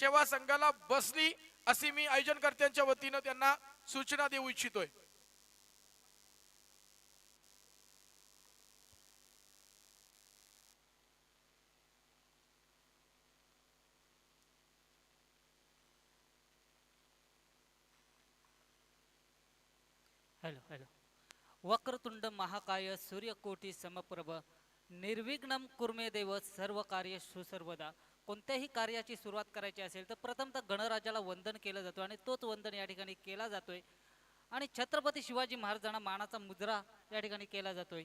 सेवा संघाला बसली अशी मी आयोजनकर्त्यांच्या वतीनं त्यांना सूचना देऊ इच्छितोय. Hello hello. वक्रतुंड महाकाय सूर्यकोटी समप्रभ निर्विघ्नम कुर्मे देव सर्व कार्य सुसर्वदा. कोणत्याही कार्याची सुरुवात करायची असेल तर प्रथमतः गणराजाला वंदन केलं जातो आणि तोच वंदन या ठिकाणी केला जातोय आणि छत्रपती शिवाजी महाराजांना मानाचा मुद्रा या ठिकाणी केला जातोय.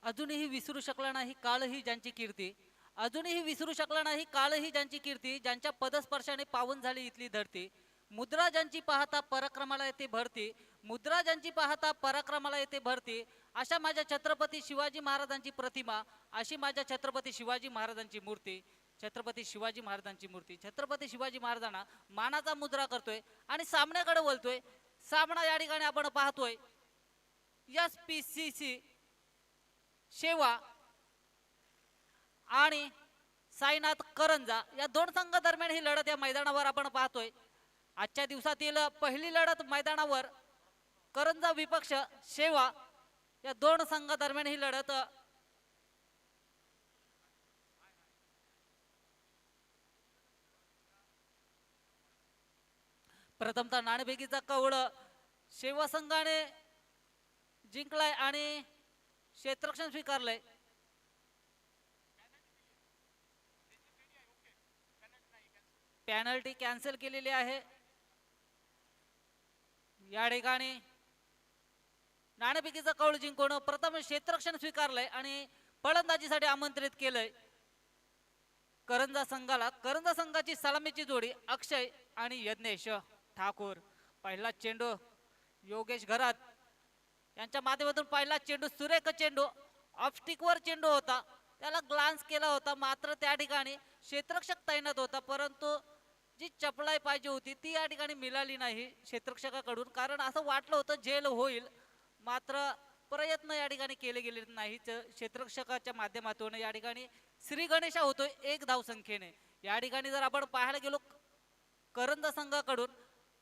अजूनही विसरू शकला नाही कालही ज्यांची कीर्ती, अजूनही विसरू शकला नाही कालही ज्यांची कीर्ती, ज्यांच्या पदस्पर्शाने पावन झाली इथली धरती. मुद्रा ज्यांची पाहता पराक्रमाला येते भरती, मुद्रा ज्यांची पाहता पराक्रमाला येते भरती. अशा माझ्या छत्रपती शिवाजी महाराजांची प्रतिमा, अशी माझ्या छत्रपती शिवाजी महाराजांची मूर्ती. छत्रपती शिवाजी महाराजांची मूर्ती छत्रपती शिवाजी महाराजांना मानाचा मुद्रा करतोय आणि सामन्याकडे वळतोय. सामना या ठिकाणी आपण पाहतोय SPCC शेवा आणि साईनाथ करंजा या दोन संघादरम्यान ही लढत या मैदानावर आपण पाहतोय. आजच्या दिवसातील पहिली लढत मैदानावर करंजा विपक्ष शेवा या दोन संघादरम्यान ही लढत प्रथमतः नाणेफेकीचा कवळ शेवा संघाने जिंकलाय आणि क्षेत्ररक्षण स्वीकारलंय. पेनल्टी कॅन्सल केलेली आहे. या ठिकाणी नाणेफेकीचा कौल जिंकून प्रथम क्षेत्ररक्षण स्वीकारलंय आणि फलंदाजीसाठी आमंत्रित केलंय करंजा संघाला. करंजा संघाची सलामीची जोडी अक्षय आणि यज्ञेश ठाकूर. पहिला चेंडू योगेश घरात यांच्या माध्यमातून पहिला चेंडू सुरेख चेंडू ऑफस्टिकवर चेंडू होता, त्याला ग्लान्स केला होता, मात्र त्या ठिकाणी क्षेत्ररक्षक तैनात होता परंतु जी चपळाई पाहिजे होती ती या ठिकाणी मिळाली नाही क्षेत्ररक्षकाकडून. कारण असं वाटलं होतं झेल होईल, मात्र प्रयत्न या ठिकाणी केले गेले नाहीत क्षेत्ररक्षकाच्या माध्यमातून. या ठिकाणी श्री गणेशा होतोय एक धावसंख्येने. या ठिकाणी जर आपण पाहायला गेलो करंजा संघाकडून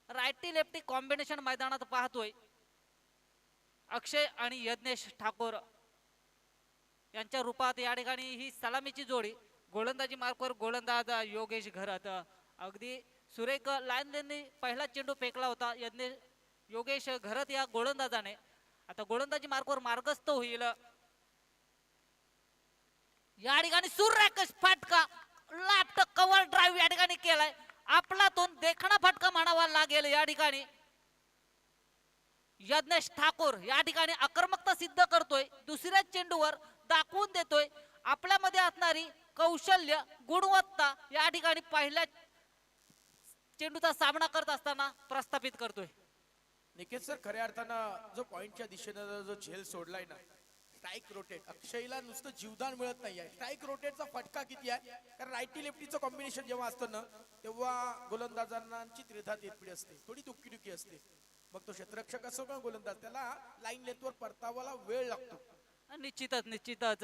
रायटी लेफ्टी कॉम्बिनेशन मैदानात पाहतोय. अक्षय आणि यज्ञेश ठाकूर यांच्या रूपात या ठिकाणी ही सलामीची जोडी. गोलंदाजी मार्कवर गोलंदाज योगेश घरात. अगदी सुरेख लाईनने पहिला चेंडू फेकला होता योगेश घरात या गोलंदाजाने. आता गोलंदाजी मार्कवर मार्गस्थ होईल. या ठिकाणी सुरेख फटका लेफ्ट कव्हर ड्राईव्ह या ठिकाणी केलाय. आपलातून देखणा फटका म्हणावा लागेल. या ठिकाणी यज्ञेश ठाकूर या ठिकाणी आक्रमकता सिद्ध करतोय, दुसऱ्या चेंडूवर दाखवून देतोय आपल्यामध्ये असणारी कौशल्य गुणवत्ता. या ठिकाणी पहिल्या चेंडूचा सामना करत असताना प्रस्थापित करतोय. निकेत सर, खऱ्या अर्थानं जो पॉइंटच्या दिशेनं जो झेल सोडलाय ना, स्ट्राईक रोटेट, अक्षयला नुसतं जीवदान मिळत नाहीये. स्ट्राईक रोटेटचा फटका किती आहे, कारण रायटी लेफ्टीचं कॉम्बिनेशन जेव्हा असतं ना तेव्हा गोलंदाजांची त्रिधा तेरपीड असते, थोडी दुःखी असते. मग तो क्षेत्ररक्षक असो का गोलंदाज, त्याला लाईन लेंथवर परतावाला वेळ लागतो. निश्चितच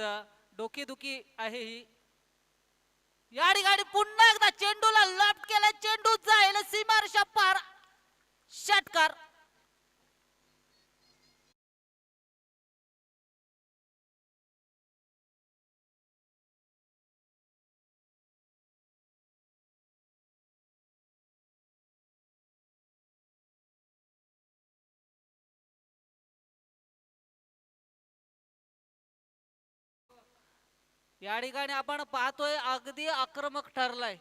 डोकेदुखी आहे ही. या ठिकाणी पुन्हा एकदा चेंडूला लॉफ्ट केला, चेंडू जाईल सीमारेषा पार, षटकार. या ठिकाणी आपण पाहतोय अगदी आक्रमक ठरलाय,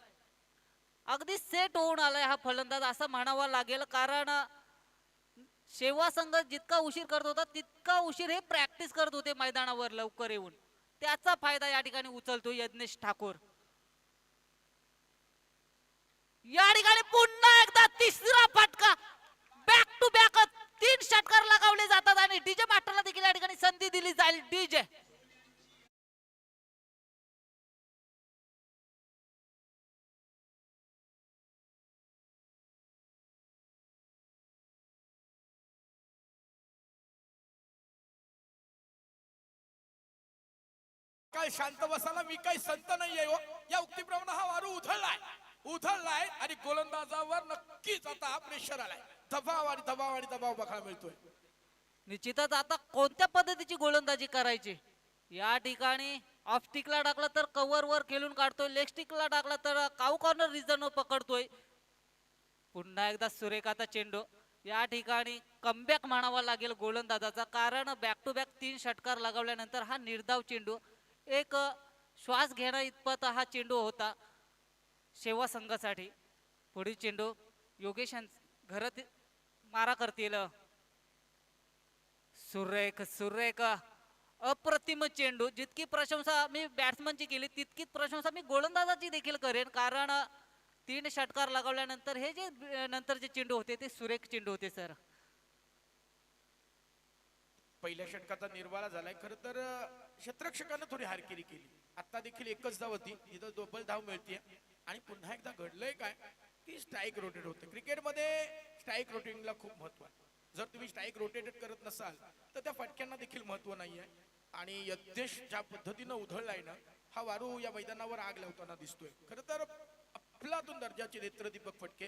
अगदी सेट होऊन आलाय हा फलंदाज असं म्हणावं लागेल. कारण शेवा संघ जितका उशीर करत होता तितका उशीर हे प्रॅक्टिस करत होते मैदानावर लवकर येऊन, त्याचा फायदा या ठिकाणी उचलतो यज्ञेश ठाकूर. या ठिकाणी पुन्हा एकदा तिसरा फटका, बॅक टू बॅक 3 षटकार लगावले जातात आणि डीजे मास्टरला देखील या ठिकाणी संधी दिली जाईल. डीजे काय शांत बसायला मी काही संत नाहीये हो. या उक्तीप्रमाणे हा वारू उधळलाय आणि गोलंदाजावर नक्कीच आता प्रेशर आलाय. दबाव आणि दबाव बघायला मिळतोय. निश्चितच आता कोणत्या पद्धतीची गोलंदाजी करायची. या ठिकाणी ऑफ स्टिकला टाकला तर कव्हर वर खेळून काढतोय, लेग स्टिकला टाकला तर काऊ कॉर्नर रिझन पकडतोय. पुन्हा एकदा सुरेख आता चेंडू. या ठिकाणी कमबॅक म्हणावा लागेल गोलंदाजाचा, कारण बॅक टू बॅक 3 षटकार लगावल्यानंतर हा निर्धाव चेंडू एक श्वास घेण्या इतपत हा चेंडू होता शेवा संघासाठी. पुढील चेंडू योगेश घरात मारा करतील. सुरेख अप्रतिम चेंडू. जितकी प्रशंसा मी बॅट्समनची केली तितकीच प्रशंसा मी गोलंदाजाची देखील करेन, कारण 3 षटकार लगावल्यानंतर हे जे नंतरचे चेंडू होते ते सुरेख चेंडू होते सर. पहिल्या षटकाचा निर्वाळा झालाय. खर तर क्षेत्ररक्षकानं थोडी हारकिरी केली. आता देखील एकच धाव होती, इथं डबल धाव मिळते आणि पुन्हा एकदा घडलंय काय की स्ट्राईक रोटेट होते. क्रिकेटमध्ये स्ट्राईक रोटेटिंगला खूप महत्व आहे. जर तुम्ही स्ट्राईक रोटेटेड करत नसाल तर त्या फटक्यांना देखील महत्व नाहीये. आणि यज्ञेश ज्या पद्धतीनं उधळलाय ना, हा वारू या मैदानावर आग लावताना दिसतोय. खर तर अफलातून दर्जाचे नेत्रदीपक फटके.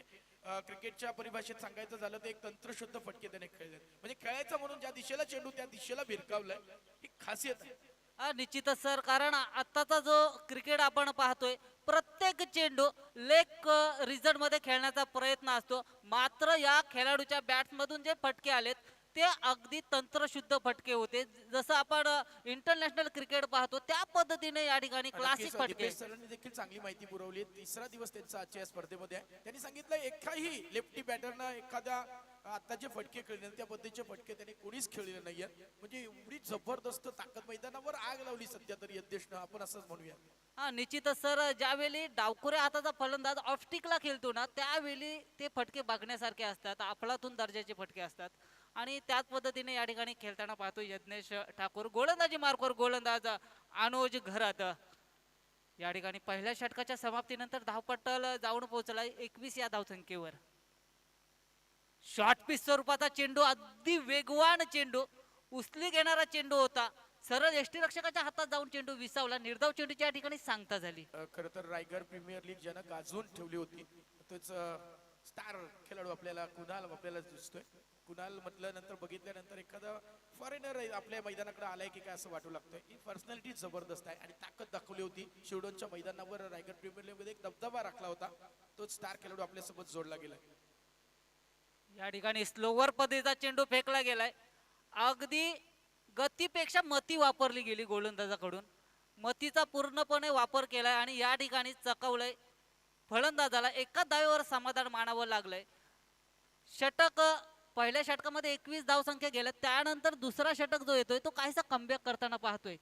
क्रिकेटच्या परिभाषेत सांगायचं झालं तर एक तंत्रशुद्ध फटके त्याने खेळले. म्हणजे खेळायचं म्हणून ज्या दिशेला चेंडू त्या दिशेला भिरकावलाय, ही खासियत आहे. निश्चितच सर, कारण आताचा जो क्रिकेट आपण पाहतोय प्रत्येक चेंडू लेग रिझल्ट मध्ये खेळण्याचा प्रयत्न असतो. मात्र या खेळाडूच्या बॅट मधून जे फटके आलेत ते अगदी तंत्रशुद्ध फटके होते. जसं आपण इंटरनॅशनल क्रिकेट पाहतो त्या पद्धतीने या ठिकाणी क्लासिक फटके. सरांनी देखील चांगली माहिती पुरवली. तिसरा दिवस त्यांचा आजच्या या स्पर्धेमध्ये आहे. त्यांनी सांगितलं एकाही लेफ्टी बॅटरनं एखाद्या आता जे फटके खेळले त्या पद्धतीचे फटके त्याने कोणीच खेळलेले नाहीये. म्हणजे एवढी जबरदस्त ताकद मैदानावर आग लावली सध्या तरी यज्ञेशनं, आपण असंच म्हणूया. निश्चितच सर, ज्यावेळी डावखुऱ्या हाताचा फलंदाज ऑफस्टिकला खेळतो ना त्यावेळी ते फटके बघण्यासारखे असतात, अफलातून दर्जाचे फटके असतात. आणि त्याच पद्धतीने या ठिकाणी खेळताना पाहतो यज्ञेश ठाकूर. गोलंदाजी मार्कवर गोलंदाज अनुज घरात. या ठिकाणी पहिल्या षटकाच्या समाप्तीनंतर धावपट्टल जाऊन पोहोचला 21 या धावसंख्येवर. शॉर्ट पिच स्वरूपाचा चेंडू, अगदी वेगवान चेंडू, उचली घेणारा चेंडू होता. सरळ यष्टीरक्षकाच्या हातात जाऊन चेंडू विसावला. निर्धाव चेंडूच्या ठिकाणी सांगता झाली. खर तर रायगड प्रीमियर लीग ज्यानं गाजवून ठेवली होती तोच स्टार खेळाडू आपल्याला कुणाल आपल्याला दिसतोय. कुणाल म्हटल्यानंतर बघितल्यानंतर एखादा फॉरेनर आपल्या मैदानाकडे आलाय की काय असं वाटू लागतंय. ही पर्सनॅलिटी जबरदस्त आहे आणि ताकद दाखवली होती. शिवडोनच्या मैदानावर रायगड प्रीमियर लीग मध्ये एक दबदबा राखला होता. तो स्टार खेळाडू आपल्यासोबत जोडला गेलाय. या ठिकाणी स्लोवर पद्धतीचा चेंडू फेकला गेलाय. अगदी गतीपेक्षा मती वापरली गेली गोलंदाजाकडून. मतीचा पूर्णपणे वापर केलाय आणि या ठिकाणी चकवलंय फलंदाजाला. एका धावेवर समाधान मानावं लागलंय. षटक पहिल्या षटकामध्ये 21 धावसंख्या गेल्या, त्यानंतर दुसरा षटक जो येतोय तो काहीसा कमबॅक करताना पाहतोय.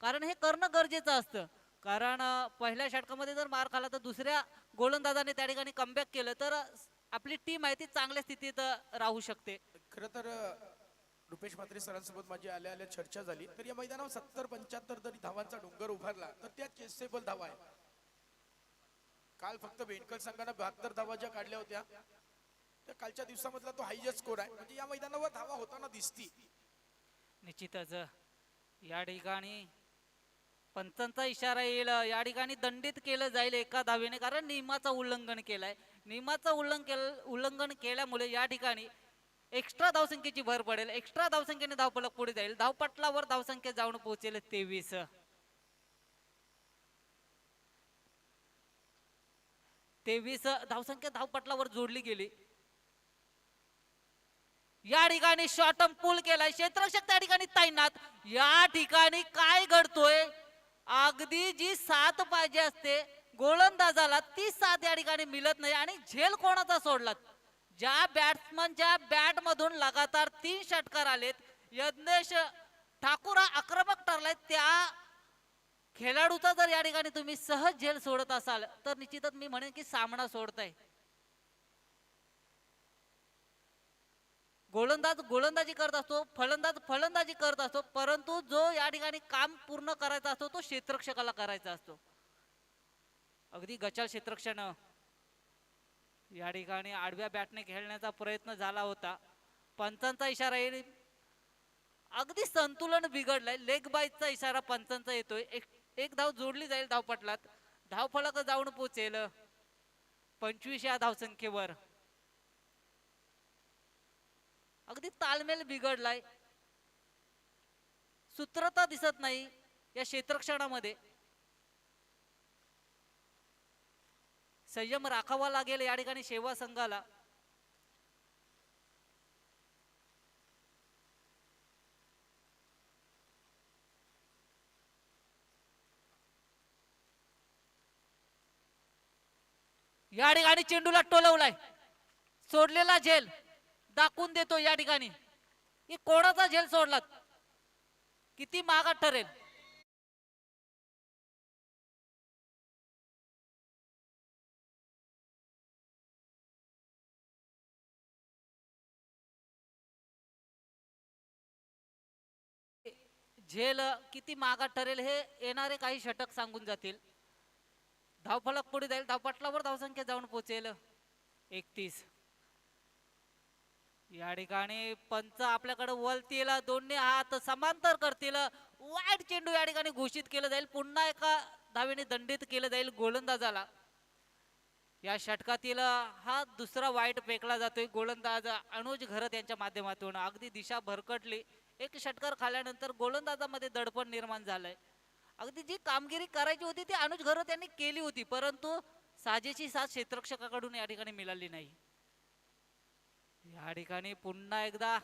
कारण हे करणं गरजेचं असतं, कारण पहिल्या षटकामध्ये जर मार खाला तर दुसऱ्या गोलंदाजाने त्या ठिकाणी कमबॅक केलं तर आपली टीम आहे ती चांगल्या स्थितीत राहू शकते. खरं तर रुपेश म्हात्रे सरांसोबत माझी आल्या चर्चा झाली तर या मैदानावर 70-75 जरी धावांचा डोंगर उभारला तर त्या चेसेबल धावा आहे. काल फक्त बेंडकर संघाने 72 धावा ज्या काढल्या होत्या त्या कालच्या दिवसामधला तो हायएस्ट स्कोर आहे. म्हणजे या मैदानावर धावा होताना दिसती. निश्चितच या ठिकाणी पंचांचा इशारा येईल. या ठिकाणी दंडित केलं जाईल एका धावेने, कारण नियमाचं उल्लंघन केलंय. नियमाचं उल्लंघन केल्यामुळे या ठिकाणी एक्स्ट्रा धावसंख्येची भर पडेल. एक्स्ट्रा धावसंख्येने धावफलक पुढे जाईल. धावपटलावर धावसंख्या जाऊन पोहोचेल 23. 23 धावसंख्या धावपटलावर जोडली गेली. या ठिकाणी शॉर्टम पूल केलाय. क्षेत्ररक्षक त्या ठिकाणी तैनात. या ठिकाणी काय घडतोय, अगदी जी साथ पाहिजे असते गोलंदाजाला ती साथ या ठिकाणी मिळत नाही. आणि झेल कोणाचा सोडला, ज्या बॅट्समनच्या बॅट मधून लगातार 3 षटकार आलेत, यज्ञेश ठाकूर हा आक्रमक ठरलाय, त्या खेळाडूचा जर या ठिकाणी तुम्ही सहज झेल सोडत असाल तर निश्चितच मी म्हणेन की सामना सोडताय. गोलंदाज गोलंदाजी करत असतो, फलंदाज फलंदाजी करत असतो, परंतु जो या ठिकाणी काम पूर्ण करायचा असतो तो क्षेत्ररक्षकाला करायचा असतो. अगदी गचाल क्षेत्ररक्षण या ठिकाणी आडव्या बॅटने खेळण्याचा प्रयत्न झाला होता. पंचांचा इशारा येईल. अगदी संतुलन बिघडलंय. लेग बाईचा इशारा पंचांचा येतोय. एक धाव जोडली जाईल धावपटलात. धावफलक जाऊन पोहोचेल 25 या धावसंख्येवर. अगदी ताळमेळ बिघडलाय, सूत्रता दिसत नाही या क्षेत्रक्षणामध्ये. संयम राखावा लागेल या ठिकाणी सेवा संघाला. या ठिकाणी चेंडूला टोलवलाय, सोडलेला झेल दाखवून देतो या ठिकाणी की कोणाचा झेल सोडलात, किती महागात ठरेल. झेल किती महागात ठरेल हे येणारे काही षटक सांगून जातील. धावफलक पुढे जाईल, धावपटलावर धावसंख्या जाऊन पोहोचेल 31. या ठिकाणी पंच आपल्याकडे वळतील, दोन्ही हात समांतर करतील. वाईट चेंडू या ठिकाणी घोषित केलं जाईल. पुन्हा एका धावेने दंडित केलं जाईल गोलंदाजाला. या षटकातील हा दुसरा वाईट फेकला जातोय गोलंदाज अनुज घरत यांच्या माध्यमातून. अगदी दिशा भरकटली. एक षटकार खाल्यानंतर गोलंदाजामध्ये दडपण निर्माण झालंय. अगदी जी कामगिरी करायची होती ती अनुज घरत यांनी केली होती, परंतु साजेची साथ क्षेत्ररक्षकाकडून या ठिकाणी मिळाली नाही. या ठिकाणी पुन्हा एकदा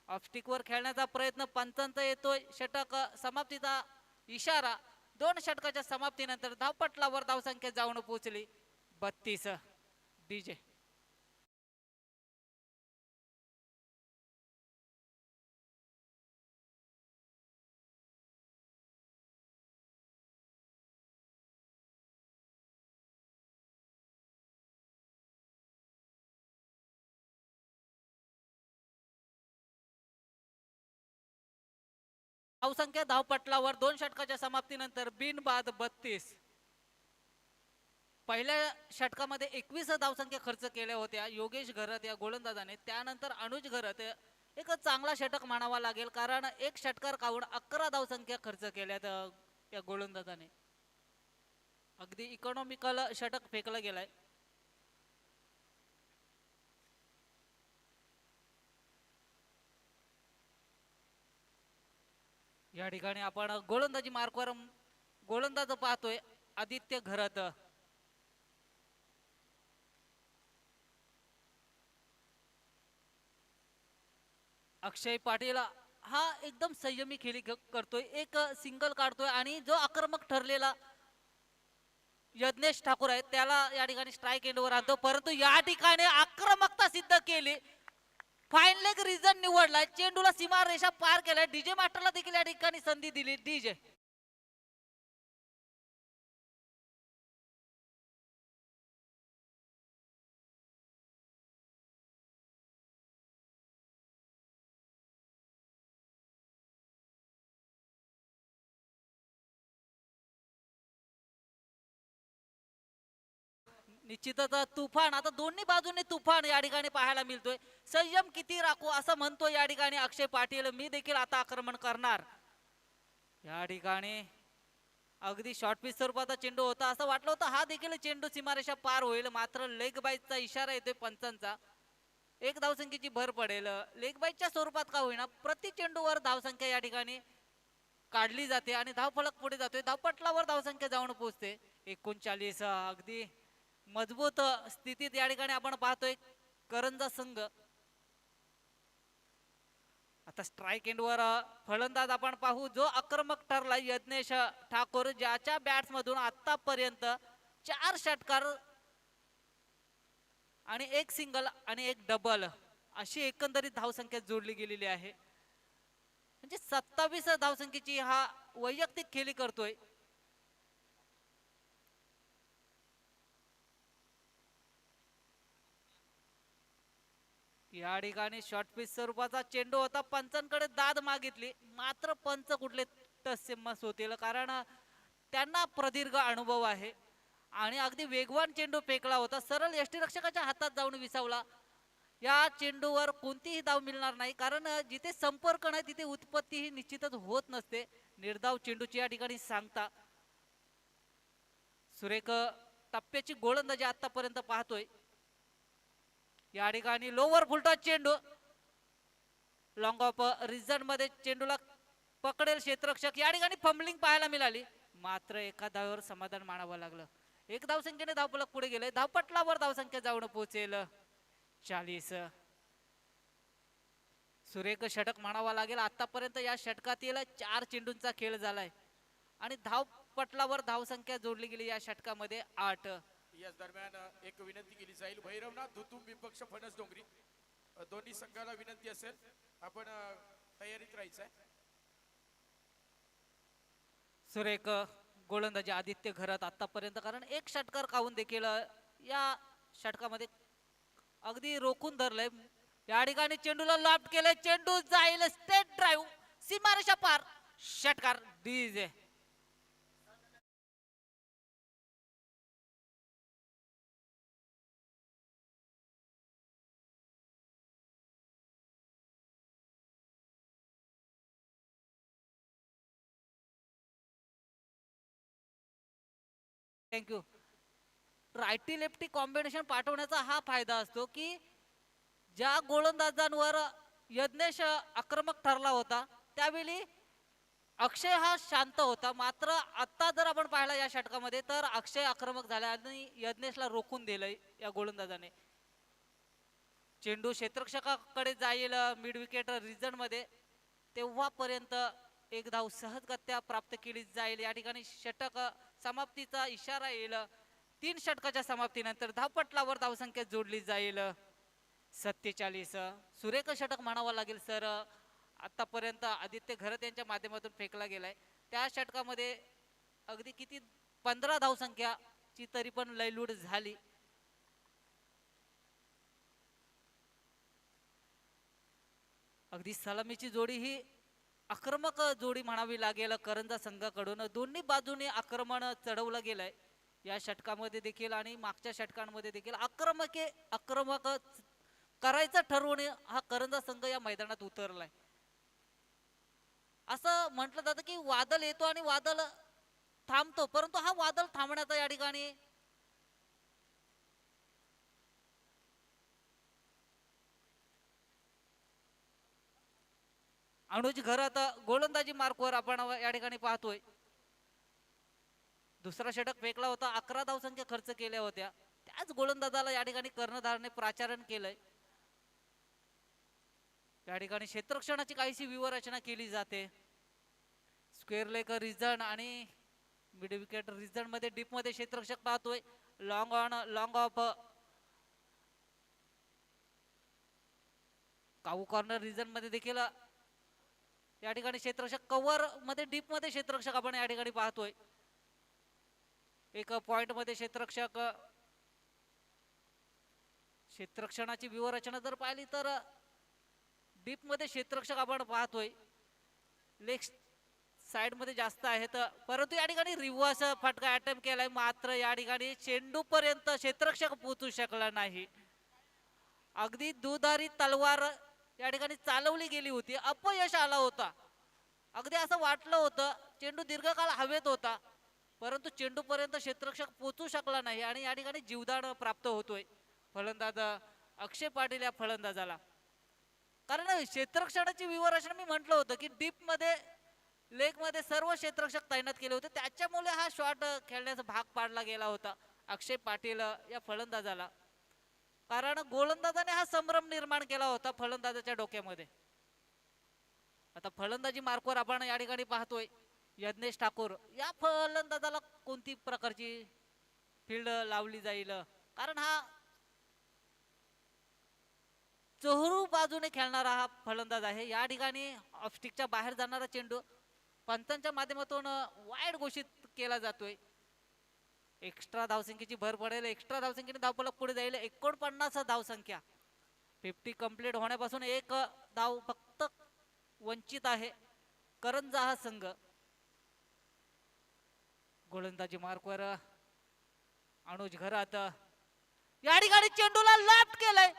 ऑफस्टिकवर खेळण्याचा प्रयत्न पंचांचा येतोय. षटक समाप्तीचा इशारा. 2 षटकाच्या समाप्तीनंतर धावपटलावर धावसंख्या जाऊन पोहोचली 32. डीजे धावसंख्या धावपटलावर 2 षटकाच्या समाप्तीनंतर बिनबाद 32. पहिल्या षटकामध्ये 21 धावसंख्या खर्च केल्या होत्या योगेश घरत या गोलंदाजाने. त्यानंतर अनुज घरत एक चांगला षटक म्हणावा लागेल, कारण एक षटकार काढून 11 धावसंख्या खर्च केल्यात या गोलंदाजाने. अगदी इकॉनॉमिकल षटक फेकलं गेलाय. या ठिकाणी आपण गोलंदाजी मार्कवर गोलंदाज पाहतोय आदित्य घरत. अक्षय पाटील हा एकदम संयमी खेळी करतोय, एक सिंगल काढतोय आणि जो आक्रमक ठरलेला यज्ञेश ठाकूर आहे त्याला या ठिकाणी स्ट्राईक एंडवर आणतो. परंतु या ठिकाणी आक्रमकता सिद्ध केली, फाईन लेग रिझन निवडलाय, चेंडूला सीमा रेषा पार केलाय. डीजे मास्टरला देखील या ठिकाणी संधी दिली. डीजे निश्चितच तुफान. आता दोन्ही बाजूने तुफान या ठिकाणी पाहायला मिळतोय. संयम किती राखू असं म्हणतो या ठिकाणी अक्षय पाटील. मी देखील आता आक्रमण करणार. या ठिकाणी अगदी शॉर्ट पिच स्वरूपाचा चेंडू होता, असं वाटलं होतं हा देखील चेंडू सीमारेषा पार होईल, मात्र लेग बाईटचा इशारा येतोय पंचांचा. 1 धावसंख्येची भर पडेल. लेग बाईटच्या स्वरूपात का होईना प्रति चेंडूवर धावसंख्या या ठिकाणी काढली जाते आणि धावफलक पुढे जातोय. धावपटलावर धावसंख्या जाऊन पोहोचते 39. अगदी मजबूत स्थितीत या ठिकाणी आपण पाहतोय करंजा संघ. आता स्ट्राईक एंडवर फलंदाज आपण पाहू जो आक्रमक ठरला यज्ञेश ठाकूर, ज्याच्या बॅट्स मधून आतापर्यंत 4 षटकार आणि 1 सिंगल आणि 1 डबल अशी एकंदरीत धावसंख्या जोडली गेलेली आहे. म्हणजे 27 धावसंख्येची हा वैयक्तिक खेळी करतोय. या ठिकाणी शॉर्ट पिच स्वरूपाचा चेंडू होता, पंचांकडे दाद मागितली, मात्र पंच कुठले तत्समस होतील, कारण त्यांना प्रदीर्घ अनुभव आहे आणि अगदी वेगवान चेंडू फेकला होता, सरळ यष्टीरक्षकाच्या हातात जाऊन विसावला. या चेंडूवर कोणतीही धाव मिळणार नाही, कारण जिथे संपर्क नाही तिथे उत्पत्ती ही निश्चितच होत नसते. निर्धाव चेंडूची या ठिकाणी सांगता सुरेख टप्प्याची गोलंदाजी आतापर्यंत पाहतोय. या ठिकाणी लोवर फुलटॉस चेंडू लॉंग ऑफ रिझन मध्ये चेंडूला पकडेल क्षेत्ररक्षक. या ठिकाणी फंबलिंग पाहायला मिळाली, मात्र एका धावेवर समाधान मानावं लागलं. एक धावसंख्येने धावफलक पुढे गेले. धावपटलावर धावसंख्या जाऊन पोहोचेल 40. सुरेख षटक म्हणावा लागेल. आतापर्यंत या षटकातील 4 चेंडूंचा खेळ झालाय आणि धावपटलावर धावसंख्या जोडली गेली या षटकामध्ये 8. याच दरम्यान एक विनंती केली जाईल. भैरवनाथ धुतुम विपक्ष फणस डोंगरी दोन्ही संघाला विनंती असेल, आपण तयारीत राहायचं आहे. सुरेख गोलंदाजी आदित्य घरात आतापर्यंत, कारण एक षटकार काढून देखील या षटकामध्ये अगदी रोखून धरलंय. या ठिकाणी चेंडूला लॉफ्ट केलंय. चेंडू जाईल स्टेट ड्राईव्ह सीमारेषा पार. षटकार DJ. Thank you. Righty lefty combination पाठवण्याचा हा फायदा असतो की ज्या गोलंदाजांवर यज्ञेश आक्रमक ठरला होता त्यावेळी अक्षय हा शांत होता. मात्र आता जर आपण पाहिला या षटकामध्ये तर अक्षय आक्रमक झाला आणि यज्ञेशला रोखून दिलंय या गोलंदाजाने. चेंडू क्षेत्ररक्षकाकडे जाईल मिड विकेट रिजन मध्ये, तेव्हापर्यंत एक धाव सहजगत्या प्राप्त केली जाईल. या ठिकाणी षटक समाप्तीचा इशारा येईल. 3 षटकाच्या समाप्तीनंतर धावपटलावर धावसंख्या जोडली जाईल 47. सुरेख षटक म्हणावं लागेल सर. आतापर्यंत आदित्य घरत यांच्या माध्यमातून फेकला गेलाय. त्या षटकामध्ये अगदी किती 15 धावसंख्याची तरी पण लयलूट झाली. अगदी सलामीची जोडी ही आक्रमक जोडी म्हणावी लागेल करंजा संघाकडून. दोन्ही बाजूने आक्रमण चढवलं गेलंय या षटकामध्ये देखील आणि मागच्या षटकांमध्ये देखील. आक्रमक करायचं ठरवून हा करंजा संघ या मैदानात उतरलाय. असं म्हटलं जातं की वादळ येतो आणि वादळ थांबतो, परंतु हा वादळ थांबण्याचा या ठिकाणी अनुज घरात गोलंदाजी मार्कवर आपण या ठिकाणी पाहतोय. दुसरा षटक फेकला होता, 11 धावसंख्या खर्च केल्या होत्या. त्याच गोलंदाजाला या ठिकाणी कर्णधारने प्राचारण केलंय. या ठिकाणी क्षेत्ररक्षणाची काहीशी व्यूहरचना केली जाते. स्क्वेअर लेग रिजन आणि मिड विकेट रिजन मध्ये डीप मध्ये क्षेत्ररक्षक पाहतोय. Long on long off cow corner region मध्ये देखील या ठिकाणी क्षेत्ररक्षक कव्हर मध्ये डीप मध्ये क्षेत्ररक्षक आपण या ठिकाणी पाहतोय. एक पॉइंट मध्ये क्षेत्ररक्षणाची व्यूहरचना जर पाहिली तर डीप मध्ये क्षेत्ररक्षक आपण पाहतोय. लेग साइड मध्ये जास्त आहेत, परंतु या ठिकाणी रिव्हर्स फटका अटेम्प्ट केलाय. मात्र या ठिकाणी चेंडू पर्यंत क्षेत्ररक्षक पोहोचू शकला नाही. अगदी दुधारी तलवार या ठिकाणी चालवली गेली होती, अपयश आला होता. अगदी असं वाटलं होतं चेंडू दीर्घकाळ हवेत होता, परंतु चेंडू पर्यंत क्षेत्ररक्षक पोहोचू शकला नाही आणि या ठिकाणी जीवदान प्राप्त होतोय फलंदाज अक्षय पाटील या फलंदाजाला. कारण क्षेत्ररक्षणाची व्यूहरचना मी म्हटलं होतं की डीप मध्ये लेग मध्ये सर्व क्षेत्ररक्षक तैनात केले होते, त्याच्यामुळे हा शॉट खेळण्याचा भाग पाडला गेला होता अक्षय पाटील या फलंदाजाला. कारण गोलंदाजाने हा संभ्रम निर्माण केला होता फलंदाजाच्या डोक्यामध्ये. आता फलंदाजी मार्कवर आपण या ठिकाणी पाहतोय यज्ञेश ठाकूर. या फलंदाजाला कोणती प्रकारची फील्ड लावली जाईल, कारण हा चोहरू बाजूने खेळणारा हा फलंदाज आहे. या ठिकाणी ऑफस्टिकच्या बाहेर जाणारा चेंडू पंचांच्या माध्यमातून वाईड घोषित केला जातोय. एक्स्ट्रा धावसंख्येची भर पडेल. एक्स्ट्रा धावसंख्येने धावफलक पुढे जाईल. 49 धावसंख्या. 50 कंप्लीट होण्यापासून एक धाव फक्त वंचित आहे करंजा हा संघ. गोलंदाजी मार्कवर अनुज घरात. या ठिकाणी चेंडूला लॉफ्ट केलंय.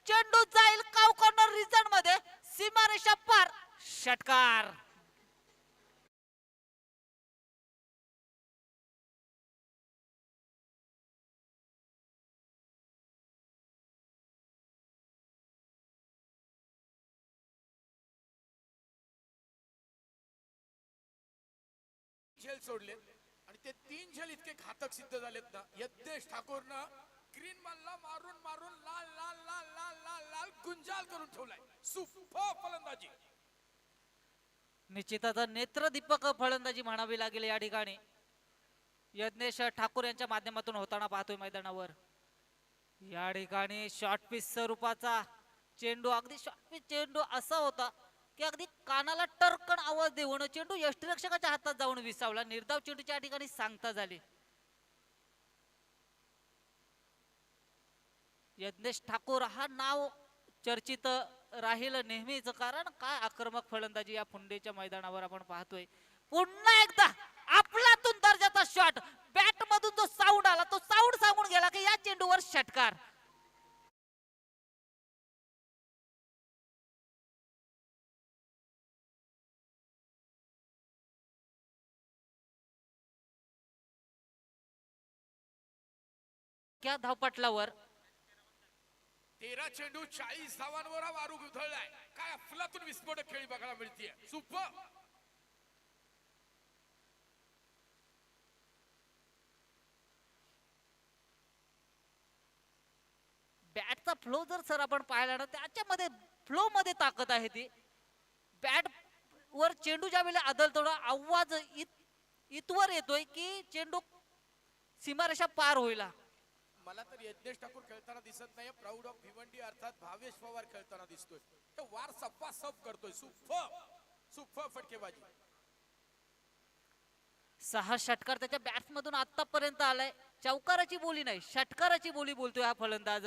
चेंडू जाईल काऊ कॉर्नर रिजन मध्ये सीमारेषा पार. षटकार. झेल सोडले आणि ते 3 झेल इतके घातक सिद्ध झालेत ना, यज्ञेश ठाकूरनं ग्रीन बॉलला मारून मारून लाल लाल लाल लाल लाल लाल गुंजाल करून ठेवलाय. सुपर फलंदाजी. निश्चितच नेत्रदीपक फलंदाजी म्हणावी लागेल या ठिकाणी. यज्ञेश ठाकूर यांच्या माध्यमातून होताना पाहतोय मैदानावर. या ठिकाणी शॉर्ट पिच स्वरूपाचा चेंडू, अगदी शॉर्ट पिच चेंडू असा होता की अगदी कानाला टर्कन आवाज देऊन चेंडू यष्टिरक्षकाच्या हातात जाऊन विसावला. निर्धाव चेंडूच्या ठिकाणी सांगता झाली. यज्ञेश ठाकूर हा नाव चर्चित राहील नेहमीच, कारण काय आक्रमक फलंदाजी या फुंडेच्या मैदानावर आपण पाहतोय. पुन्हा एकदा आपलातून दर्जाचा शॉट, बॅट मधून जो साऊंड आला तो साऊंड सांगून गेला की या चेंडूवर षटकार. क्या धावपटलावर 13 चेंडू 40 धावांवर हा वारू उधळलाय. काय अफलातून विस्फोटक खेळी बघायला मिळतीये. सुपर. बॅटचा फ्लो जर सर आपण पाहिला ना, त्याच्यामध्ये फ्लो मध्ये ताकद आहे. ती बॅट वर चेंडू ज्या वेळेला आदळतो ना, आवाज इथवर येतोय की चेंडू सीमारेषा पार होईला. मला तर यज्ञेश ठाकूर खेळताना दिसत नाही. प्राऊड ऑफ भिवंडी अर्थात भावेश पवार खेळताना दिसतोय. तो वार सप्पा सप करतोय. सुपर सुपर फटकेबाजी. 6 षटकार त्याच्या बॅट्स मधून आतापर्यंत आलाय. चौकाराची बोली नाही, षटकाराची बोली बोलतोय हा फलंदाज.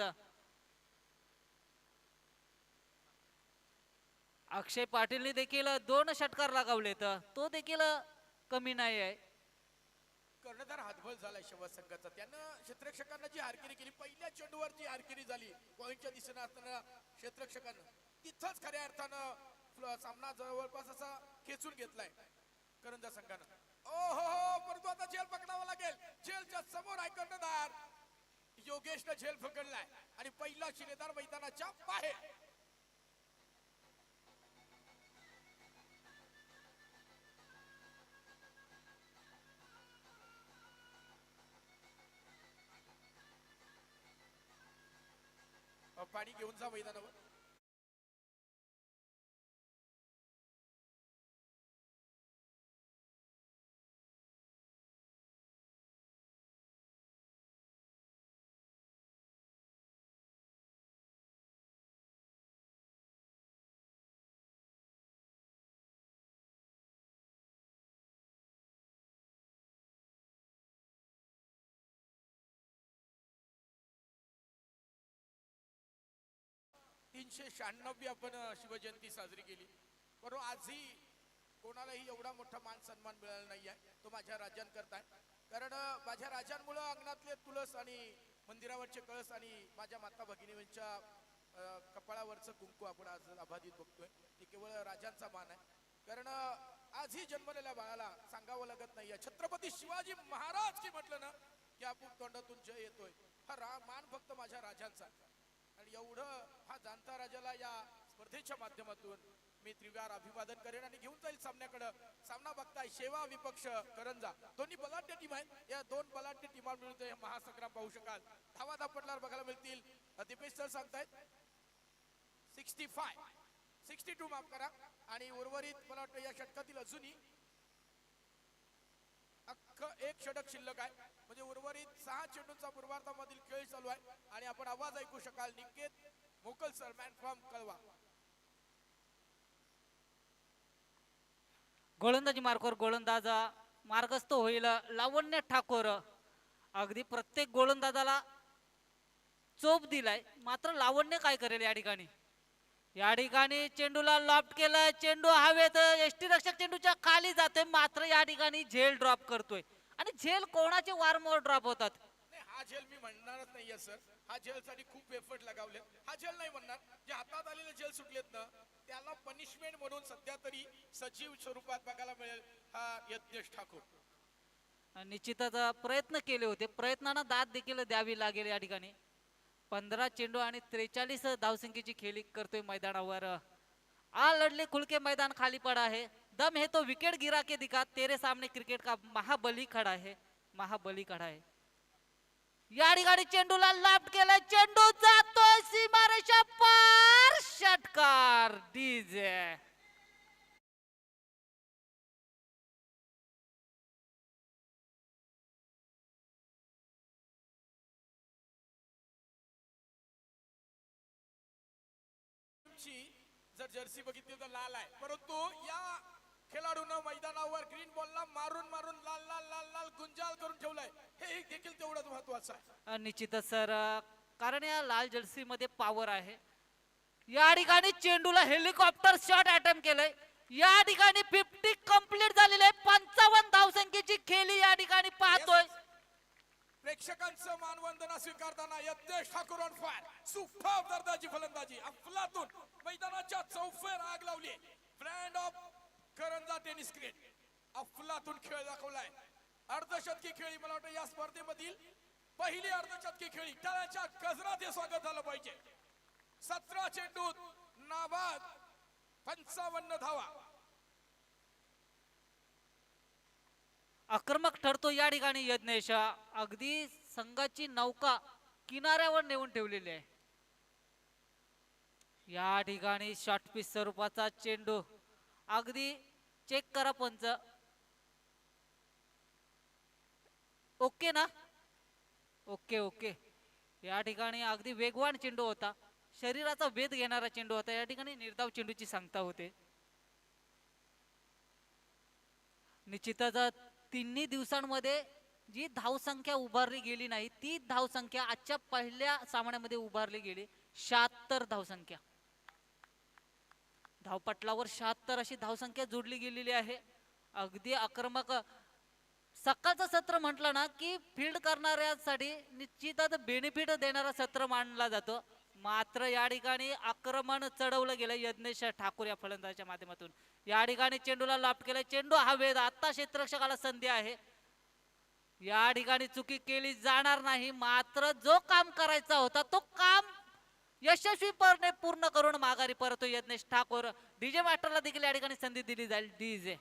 अक्षय पाटीलने देखील 2 षटकार लगावलेत, तो देखील कमी नाही आहे. कर्णधार हातबल झालाय शिवा संघाचा. त्यानं क्षेत्ररक्षकांना जी हारकिरी केली, पहिल्या चेंडूवर जी हारकिरी झाली पॉइंटच्या दिशेने असताना क्षेत्ररक्षकांना, तिथंच खऱ्या अर्थानं सामना जवळपास असा खेचून घेतलाय करंजा संघानं. ओहो, परंतु आता झेल पकडावा लागेल. झेलच्या समोर आहे कर्णधार. योगेशनं झेल पकडलाय आणि पहिला शिलेदार मैदानाच्या बाहेर. पाणी घेऊन जा मैदानावर. तीनशे 96 आपण शिवजयंती साजरी केली, परंतु आजही कोणालाही एवढा मोठा मान सन्मान मिळाला नाही आहे. तो माझ्या राजांकरता आहे. कारण माझ्या राजांमुळे अंगणातले तुळस आणि मंदिरावरचे कळस आणि माझ्या माता भगिनींच्या कपाळावरचं कुंकू आपण आज अबाधित बघतोय. ते केवळ राजांचा मान आहे. कारण आजही जन्मलेल्या बाळाला सांगावं लागत नाहीये छत्रपती शिवाजी महाराज की म्हटलं ना की आपोआप तोंडातून जय येतोय. हा मान फक्त माझ्या राजांचा. आणि एवढं हा जाणता राजाला या स्पर्धेच्या माध्यमातून मी त्रिवार अभिवादन करेन आणि घेऊन जाईल सामन्याकडे. सामना बघताय सेवा विपक्ष करंजा, दोन्ही बलाढ्य टीम आहेत. या 2 बलाढ्य टीमांविरुद्ध हे महासंग्राम पाहू शकाल. धावा दापटल्यावर बघायला मिळतील. दीपेश सर सांगतायत 65 62 माफ करा. आणि उर्वरित मला वाटतं या षटकातील अजूनही एक षटक शिल्लक आहे. म्हणजे उर्वरित 6 चेंडूंचा पूर्वार्धामधील खेळ चालू आहे. आणि आपण आवाज ऐकू शकाल निकेत मोकल सर, मॅन फ्रॉम कळवा. गोलंदाजी मार्कवर गोलंदाज मार्गस्थ होईल लावण्य ठाकूर. अगदी प्रत्येक गोलंदाजाला चोप दिलाय, मात्र लावण्य काय करेल या ठिकाणी. या ठिकाणी चेंडूला लॉफ्ट केलं, चेंडू हवेत, यष्टिरक्षक चेंडूच्या खाली जाते, मात्र या ठिकाणी झेल ड्रॉप करतोय. आणि झेल कोणाचे वारंवार ड्रॉप होतात. हा झेल मी म्हणणारच नाहीये सर. हा झेल साठी खूप एफर्ट लगावले. हा झेल नाही म्हणणार. जे हातात आलेले झेल सुटलेत ना, त्याला पनिशमेंट म्हणून सध्या तरी सजीव स्वरूपात बघायला मिळेल हा यज्ञेश ठाकूर. निश्चितच प्रयत्न केले होते, प्रयत्नांना दाद देखील द्यावी लागेल. या ठिकाणी 15 चेंडू आणि 43 धावसंख्येची खेळी करतोय मैदानावर. आ लढले खुलके मैदान खाली पडा आहे. दम है तो विकेट गिरा के दिखा, तेरे सामने क्रिकेट का महाबली खडा आहे, महाबली खडा आहे. या ठिकाणी चेंडूला लाफ्ट केलाय, चेंडू जातोय सीमारेषा पार, षटकार डीजे. जर जर्सी बघितली तर लाल आहे, परंतु या खेळाडूनं मैदानावर ग्रीन बॉलला मारून मारून लाल लाल लाल लाल गुंजाल करून ठेवलाय. हे एक देखील तेवढंच महत्वाचं आहे. निश्चितच सर, कारण या लाल जर्सी मध्ये पॉवर आहे. या ठिकाणी चेंडूला हेलिकॉप्टर शॉट अटेम्प्ट केलंय. या ठिकाणी 50 कंप्लीट झालेले 55 धावसंख्येची खेळी या ठिकाणी पाहतोय. प्रेक्षकांचं मानवंदना स्वीकारताना Yagnesh Thakur on fire, super दर्जाची फलंदाजी, अफलातून मैदानाच्या चौफेर आग लावली. Brand of Karanja tennis cricket, अफलातून खेळ दाखवलाय. अर्धशतकी खेळी, मला वाटतं या स्पर्धेमधील पहिली अर्धशतकी खेळी. टाळ्यांच्या गजरात हे स्वागत झालं पाहिजे. 17 चेंडूत नाबाद 55 धावा. आक्रमक ठरतो या ठिकाणी यज्ञेश, अगदी संघाची नौका किनाऱ्यावर नेऊन ठेवलेली आहे. या ठिकाणी शॉर्ट पिच स्वरूपाचा चेंडू, अगदी चेक करा पंच, ओके ना? Okay okay. या ठिकाणी अगदी वेगवान चेंडू होता, शरीराचा वेध घेणारा चेंडू होता. या ठिकाणी निर्धाव चेंडूची सांगता होते. निश्चितच तिन्ही दिवसांमध्ये जी धावसंख्या उभारली गेली नाही, ती धावसंख्या आजच्या पहिल्या सामन्यामध्ये उभारली गेली. 76 धावसंख्या, धावपटलावर 76 अशी धावसंख्या जोडली गेलेली आहे. अगदी आक्रमक. सकाळचं सत्र म्हटलं ना की फील्ड करणाऱ्यासाठी निश्चितच बेनिफिट देणारा सत्र मानला जातो. मात्र या ठिकाणी आक्रमण चढवलं गेलं यज्ञेश ठाकूर या फलंदाजाच्या माध्यमातून. या ठिकाणी चेंडूला लाफ्ट केलाय, चेंडू हवेत. आता क्षेत्ररक्षकाला संधी आहे. या ठिकाणी चुकी केली जाणार नाही, मात्र जो काम करायचा होता तो काम यशस्वीपणे पूर्ण करून माघारी परतो यज्ञेश ठाकूर. डीजे मास्टरला देखील या ठिकाणी संधी दिली जाईल. डीजे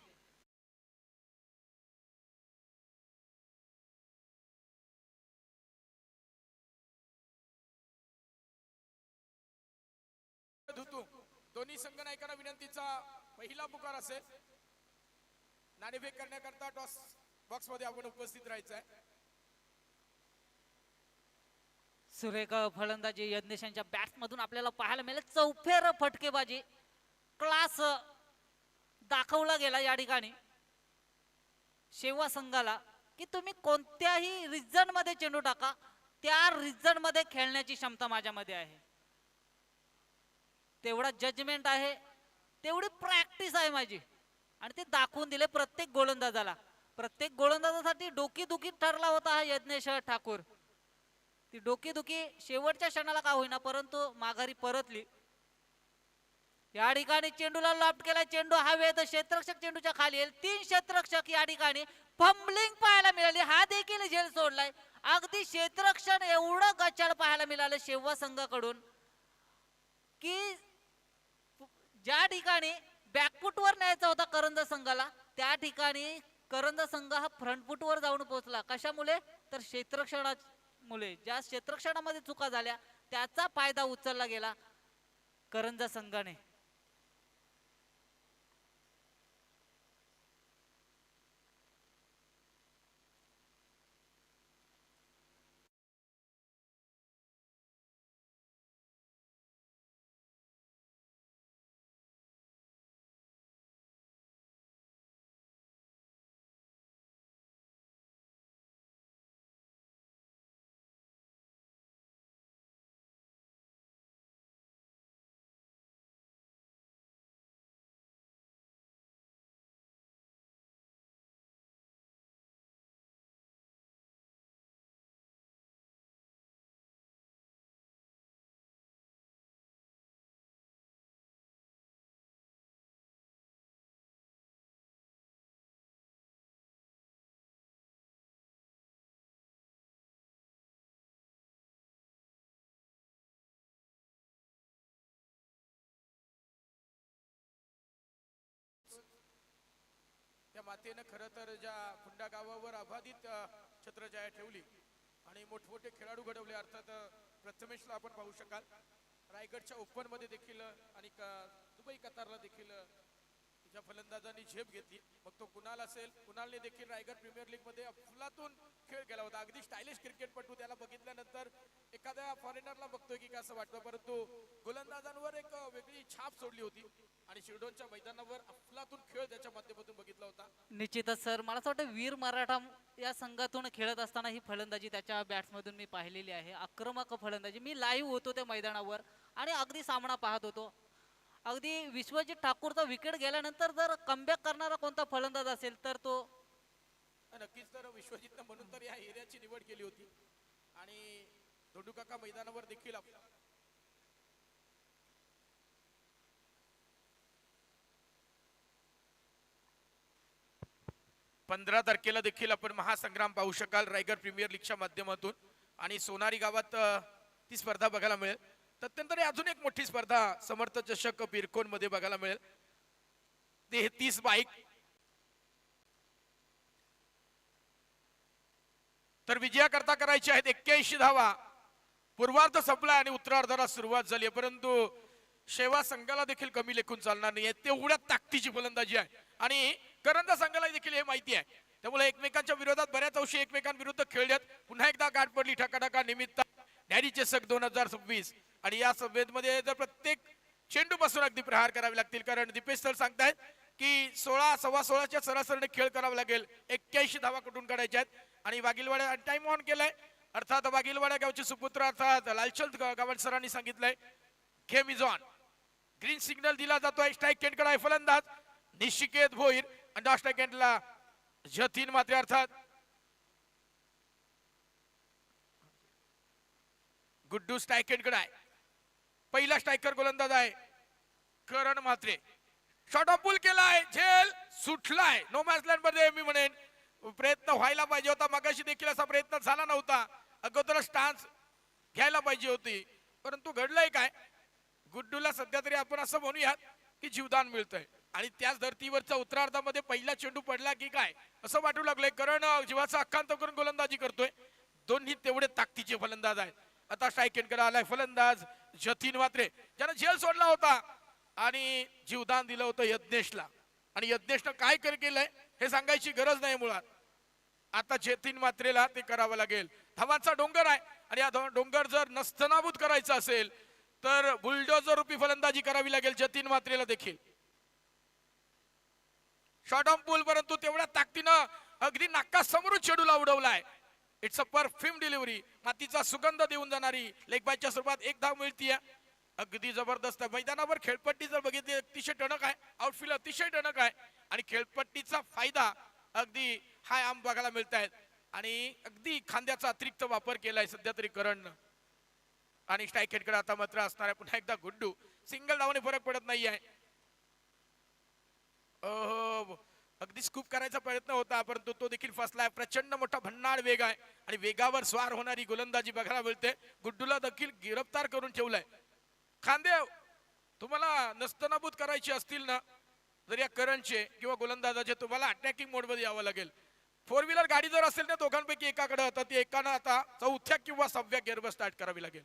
दोन्ही संघ नायकांना विनंतीचा पहिला पुकार असेल. नाणेफेक करण्याकरता टॉस बॉक्स मध्ये आपण उपस्थित राहायचं आहे. सुरेख फलंदाजी यज्ञेशांच्या बॅट मधून आपल्याला पाहायला मिळेल. चौफेर फटकेबाजी, क्लास दाखवला गेला या ठिकाणी शेवा संघाला की तुम्ही कोणत्याही रिजन मध्ये चेंडू टाका, त्या रिजन मध्ये खेळण्याची क्षमता माझ्यामध्ये आहे. तेवढा जजमेंट आहे, तेवढी प्रॅक्टिस आहे माझी, आणि ते दाखवून दिले प्रत्येक गोलंदाजाला. प्रत्येक गोलंदाजासाठी डोकीदुखी ठरला होता हा यज्ञेश ठाकूर. ती डोकीदुखी शेवटच्या क्षणाला का होईना परंतु माघारी परतली. या ठिकाणी चेंडूला लाफ्ट केला, चेंडू हवेत, क्षेत्ररक्षक चेंडूच्या खाली येईल. 3 क्षेत्ररक्षक या ठिकाणी फंबलिंग पाहायला मिळाली. हा देखील झेल सोडलाय. अगदी क्षेत्ररक्षण एवढं गचाळ पाहायला मिळालं शेवा संघाकडून की ज्या ठिकाणी बॅकफुटवर न्यायचा होता करंजा संघाला, त्या ठिकाणी करंजा संघ हा फ्रंटफुटवर जाऊन पोहोचला. कशामुळे? तर क्षेत्ररक्षणामुळे. ज्या क्षेत्ररक्षणामध्ये चुका झाल्या त्याचा फायदा उचलला गेला करंजा संघाने. मातेनं खरं तर ज्या फुंडा गावावर अबाधित छत्रछाया ठेवली आणि मोठमोठे खेळाडू घडवले, अर्थात प्रथमेशला आपण पाहू शकाल रायगडच्या ओपन मध्ये देखील आणि दुबई कतारला देखील तिच्या फलंदाजांनी झेप घेतली. मग तो कुणाल असेल, कुणालने देखील रायगड प्रीमियर लीग मध्ये अफलातून खेळ केला होता. अगदी स्टायलिश क्रिकेटपटू, त्याला बघितल्यानंतर एखाद्या फॉरेनरला बघतोय की कसं वाटतं, परंतु गोलंदाजांवर एक वेगळी छाप सोडली होती आणि शिरडोनच्या मैदानावर अफलातून खेळ त्याच्या माध्यमातून बघितला होता. निश्चितच सर, मला असं वाटतं वीर मराठा या संघातून खेळत असताना ही फलंदाजी त्याच्या बॅट्समधून मी पाहिलेली आहे. आक्रमक फलंदाजी, मी लाईव्ह होतो त्या मैदानावर आणि अगदी सामना पाहत होतो. अगदी विश्वजित ठाकूरचा विकेट गेल्यानंतर जर कमबॅक करणारा कोणता फलंदाज असेल तर तो नक्कीच. तर विश्वजितनं म्हणून तर या एरियाची निवड केली होती आणि धोंडूकाका मैदानावर देखील 15 तारखेला देखील आपण महासंग्राम पाहू शकाल रायगड प्रीमियर लीगच्या माध्यमातून आणि सोनारी गावात ती स्पर्धा बघायला मिळेल. त्यानंतर अजून एक मोठी स्पर्धा समर्थ चषक बिरकोन मध्ये बघायला मिळेल. 33 बाईक. तर विजयाकरता करायची आहेत 81 धावा. पूर्वार्ध संपला आणि उत्तरार्धाला सुरुवात झाली, परंतु शेवा संघाला देखील कमी लेखून चालणार नाही. तेवढ्या ताकदीची फलंदाजी आहे आणि करंजा संघाला देखील हे माहिती आहे. त्यामुळे एकमेकांच्या विरोधात बऱ्याच अंशी एकमेकांविरुद्ध खेळल्यात. पुन्हा एकदा गाठ पडली ठकाठका निमित्त डॅरी चषक 2026 आणि या स्पर्धेमध्ये जर प्रत्येक चेंडू पासून अगदी प्रहार करावे लागतील, कारण दीपेश सर सांगतायत की 16-16च्या सरासरीने खेळ करावा लागेल. 81 धावा कुठून काढायच्या आहेत आणि वाघिलवाडा टाइम ऑन केलाय. अर्थात वाघिलवाडा गावचे सुपुत्र अर्थात लालचंद गावड सरांनी सांगितलंय game is on. Green signal दिला जातोय. स्ट्राईक एंड कडे फलंदाज निशिकेत भोईर आणि स्ट्राईक एंडला जतीन मात्रे अर्थात गुड्डू स्ट्राईक एंड कडे आहे. पहिला स्ट्रायकर गोलंदाज आहे करण म्हात्रे. शॉट ऑफ पुल केलाय, झेल सुटलाय. नो मॅच लँड मध्ये मी म्हणेन प्रयत्न व्हायला पाहिजे होता. मगाशी देखील असा प्रयत्न झाला नव्हता. अगोदर स्टान्स घ्यायला पाहिजे होती, परंतु घडलंय काय, गुड्डूला सध्या तरी आपण असं म्हणूयात की जीवदान मिळतंय आणि त्याच धर्तीवरच्या उत्तरार्धामध्ये पहिला चेंडू पडला की काय असं वाटू लागलंय. कारण जीवाचा अक्कांत करून गोलंदाजी करतोय. दोन्ही तेवढे ताकदीचे फलंदाज आहेत. आता स्ट्राईक एंड कडे आलाय फलंदाज जतीन मात्रे, ज्यानं झेल सोडला होता आणि जीवदान दिलं होतं यज्ञेशला. आणि यज्ञेशनं काय केलंय हे सांगायची गरज नाही मुळात. आता जतीन मात्रेला ते करावं लागेल. धावांचा डोंगर आहे आणि या डोंगर जर नस्तनाबूत करायचा असेल तर बुलडोजर रूपी फलंदाजी करावी लागेल जतीन मात्रेला देखील. शॉट ऑन पूल, परंतु तेवढ्या ताकदीनं अगदी नाकासमोरून चेंडूला उडवलाय. It's a perfume delivery. मातीचा सुगंध देऊन जाणारी लेग बायच्या स्वरूपात एक धाव मिळतीये. अगदी जबरदस्त. मैदानावर खेळपट्टी जर बघितली अतिशय टणक आहे. आउटफील्ड अतिशय टणक आहे आणि खेळपट्टीचा फायदा अगदी हाय आम बघायला मिळत आहेत आणि अगदी खांद्याचा अतिरिक्त वापर केलाय सध्या तरी करण. आणि स्ट्राईक हेडकडे आता मात्र असणार आहे पुन्हा एकदा गुड्डू. सिंगल धावाने फरक पडत नाही आहे. अगदी स्कूप करायचा प्रयत्न होता, परंतु तो देखील फसलाय. प्रचंड मोठा भन्नाड वेग आहे आणि वेगावर स्वार होणारी गोलंदाजी बघायला मिळते. गुड्डूला देखील गिरफ्तार करून ठेवलाय. खांदे तुम्हाला नस्तनाबूत करायचे असतील ना, जर या करणचे किंवा गोलंदाजाचे, तुम्हाला अटॅकिंग मोड मध्ये यावं लागेल. फोर व्हीलर गाडी जर असेल ना दोघांपैकी एकाकडे, तर ती एकानं आता चौथ्या किंवा 6व्या गिअरवर स्टार्ट करावी लागेल.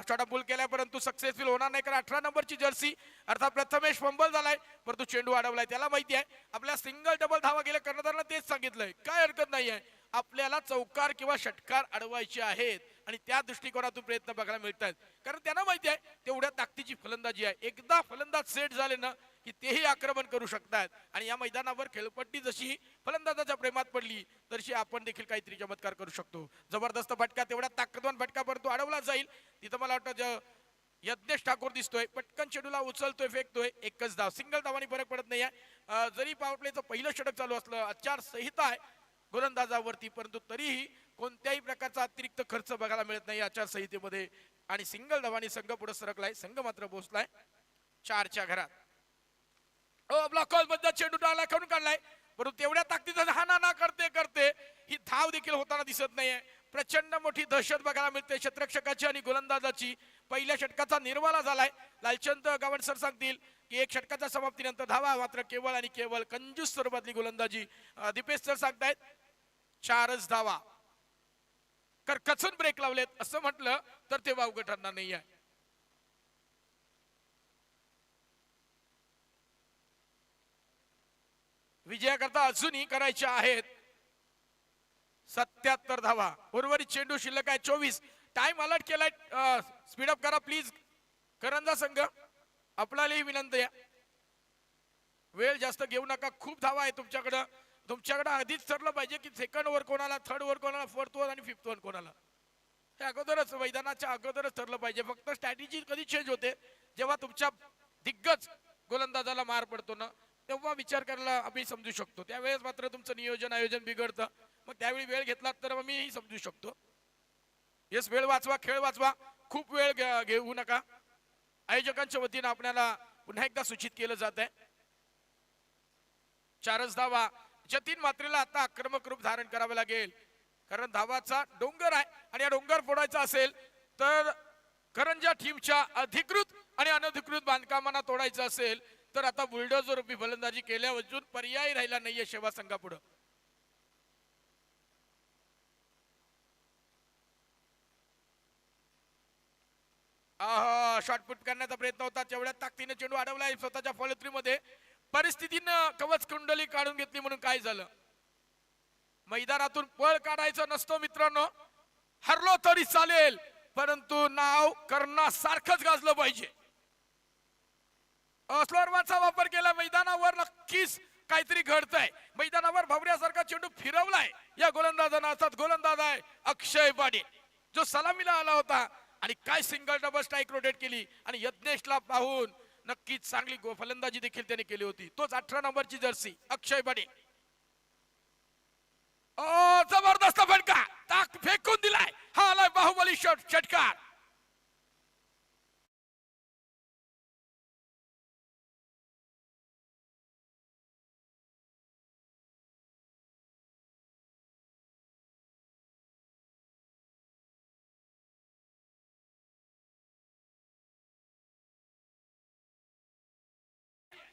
शॉट पुल केलाय परंतु सक्सेसफुल होणार नाही, कारण 18 नंबरची जर्सी अर्थात प्रथमेश फंबल झालाय, परंतु चेंडू अडवलाय. त्याला माहिती आहे आपल्या सिंगल डबल धावा गेल्या कर्णधाराला तेच सांगितलंय, काय हरकत नाहीये, आपल्याला चौकार किंवा षटकार अडवायचे आहेत आणि त्या दृष्टिकोनातून प्रयत्न बघायला मिळतात. कारण त्यांना माहिती आहे तेवढ्या ताकदीची फलंदाजी आहे. एकदा फलंदाज सेट झाले ना की तेही आक्रमण करू शकतात आणि या मैदानावर खेळपट्टी जशी फलंदाजाच्या प्रेमात पडली तशी आपण देखील काहीतरी चमत्कार करू शकतो. जबरदस्त फटका, तेवढा ताकदवान फटका, परंतु अडवला जाईल. तिथं मला वाटतं यज्ञेश ठाकूर दिसतोय, पटकन चेंडूला उचलतोय, फेकतोय. एकच धाव, सिंगल धावांनी फरक पडत नाहीये. जरी पॉवर प्लेचं पहिलं षटक चालू असलं, आचारसंहिता आहे गोलंदाजावरती, परंतु तरीही कोणत्याही प्रकारचा अतिरिक्त खर्च बघायला मिळत नाही आचारसंहितेमध्ये आणि सिंगल धावांनी संघ पुढे सरकलाय. संघ मात्र पोहोचलाय 4च्या घरात. ब्लॉक बद्दल चेंडू टाळला, खेळून काढलाय, परंतु तेवढ्या ताकदीचा हा ना करते करते ही धाव देखील होताना दिसत नाहीये. प्रचंड मोठी दहशत बघायला मिळते क्षेत्ररक्षकाची आणि गोलंदाजाची. पहिल्या षटकाचा निर्वाला झालाय. लालचंद गावंड सर सांगतील की एक षटकाच्या समाप्तीनंतर धावा मात्र केवळ आणि केवळ कंजूस स्वरूपातली गोलंदाजी दीपेश सर सांगतायत 4च धावा. कचून ब्रेक लावलेत असं म्हटलं तर ते वावगं ठरणार नाही आहे. विजयाकरता अजूनही करायच्या आहेत 77 धावा. उर्वरित चेंडू शिल्लक आहे 24. टाइम अलर्ट केलाय. स्पीड अप करा प्लीज. करंजा संघ आपल्यालाही विनंती आहे, वेळ जास्त घेऊ नका. खूप धावा आहे तुमच्याकडे आधीच ठरलं पाहिजे की सेकंड ओव्हर कोणाला, थर्ड ओव्हर कोणाला, फोर्थ ओव्हर आणि फिफ्थ ओव्हर कोणाला. हे अगोदरच मैदानाच्या अगोदरच ठरलं पाहिजे. फक्त स्ट्रॅटेजी कधी चेंज होते जेव्हा तुमच्या दिग्गज गोलंदाजाला मार पडतो ना, तेव्हा विचार करायला आम्ही समजू शकतो. त्यावेळेस मात्र तुमचं नियोजन आयोजन बिघडतं. मग त्यावेळी वेळ घेतला तर आम्हीही समजू शकतो. येस, वेळ वाचवा, खेळ वाचवा. खूप वेळ घेऊ नका. आयोजकांच्या वतीनं आपल्याला पुन्हा एकदा सूचित केलं जात आहे. 4च धावा. जतीन मात्रेला आता आक्रमक रूप धारण करावं लागेल, कारण धावाचा डोंगर आहे आणि या डोंगर फोडायचा असेल तर करंजा टीमच्या अधिकृत आणि अनधिकृत बांधकामांना तोडायचं असेल तर आता बुलडोझर रूपी फलंदाजी केल्या अजून पर्याय राहिला नाहीये शेवा संघापुढे. शॉर्टपुट करण्याचा प्रयत्न होता, तेवढ्या ताकदीने चेंडू अडवलाय स्वतःच्या फॉलोथ्रीमध्ये. परिस्थितीनं कवच कुंडली काढून घेतली म्हणून काय झालं. मैदानातून पळ काढायचं नसतो मित्रांनो. हरलो तरी चालेल, परंतु नाव करण्यासारखंच गाजलं पाहिजे. स्लोअरचा वापर केला. मैदानावर नक्कीच काहीतरी घडतंय. मैदानावर भवऱ्यासारखा चेंडू फिरवलाय या गोलंदाजानं. अर्थात गोलंदाज आहे अक्षय पाटील, जो सलामीला आला होता आणि काय सिंगल डबल स्ट्राईक रोटेट केली आणि यज्ञेशला पाहून नक्कीच चांगली फलंदाजी देखील त्याने केली होती. तोच 18 नंबरची जर्सी अक्षय पाटील. जबरदस्त फटका, ताक फेकून दिलाय. हा आलाय बाहुबली षटकार.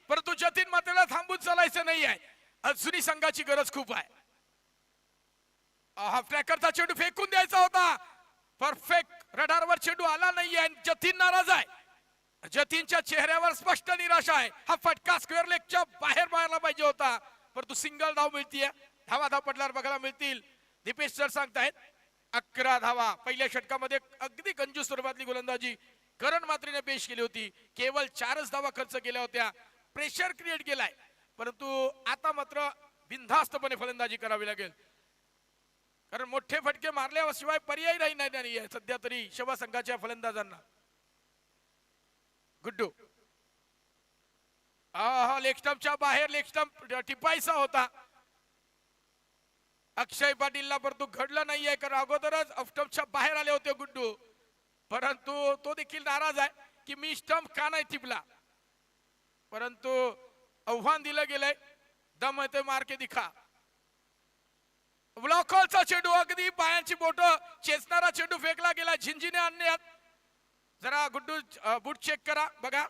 परंतु जतीन मात्रेला थांबून चालायचं नाही आहे. अजूनही संघाची गरज खूप आहे. हा ट्रॅकरचा चेंडू फेकून द्यायचा होता. परफेक्ट रडारवर चेंडू आला नाहीये. जतीन नाराज आहे. जतीनच्या चेहऱ्यावर स्पष्ट निराशा आहे. हा फटका स्क्वेअर लेगच्या बाहेर मारला पाहिजे होता, परंतु सिंगल धाव मिळतीये. धावा पडल्यावर बघायला मिळतील. दीपेश सर सांगतायत 11 धावा. पहिल्या षटकामध्ये अगदी कंजूस स्वरूपातली गोलंदाजी करण मात्रेने पेश केली होती. केवळ 4च धावा खर्च केल्या होत्या. प्रेशर क्रिएट केलाय, परंतु आता मात्र बिनधास्तपणे फलंदाजी करावी लागेल, कारण मोठे फटके मारल्याशिवाय पर्याय नाही सध्या तरी शेवा संघाच्या फलंदाजांना. गुड्डू लेग स्टंपच्या बाहेर लेग स्टंप टिपायचा होता अक्षय पाटीलला, परंतु घडलं नाहीये, कारण अगोदरच स्टंपच्या बाहेर आले होते गुड्डू. परंतु तो देखील नाराज आहे की मी स्टंप का नाही टिपला, परंतु आव्हान दिलं गेलंय. दम है तो मार के दिखा. ब्लॉक हॉलचा चेंडू अगदी पायांची बोट चेचणारा चेंडू फेकला गेला. झिंझिने आणण्यात जरा गुड्डू बूट चेक करा बघा,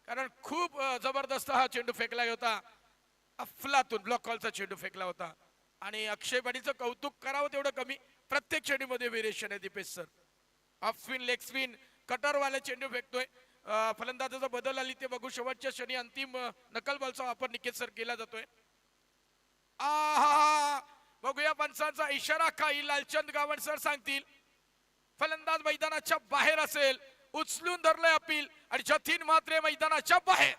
कारण खूप जबरदस्त हा चेंडू फेकला होता. अफलातून ब्लॉक हॉलचा चेंडू फेकला होता आणि अक्षय पाटीलचं कौतुक करावं तेवढं कमी. प्रत्येक चेंडूमध्ये व्हेरिएशन आहे Dipesh sir. Off spin, leg spin, कटरवाले चेंडू फेकतोय. फलंदाजाचा बदल आली ते बघू. शेवटच्या क्षणी अंतिम नकल बॉलचा वापर निकेत सर केला जातोय. बघूया पंचांचा इशारा काही. लालचंद गावण सर सांगतील फलंदाज मैदानाच्या बाहेर असेल. उचलून धरलंय अपील आणि जतीन मात्रे मैदानाच्या बाहेर.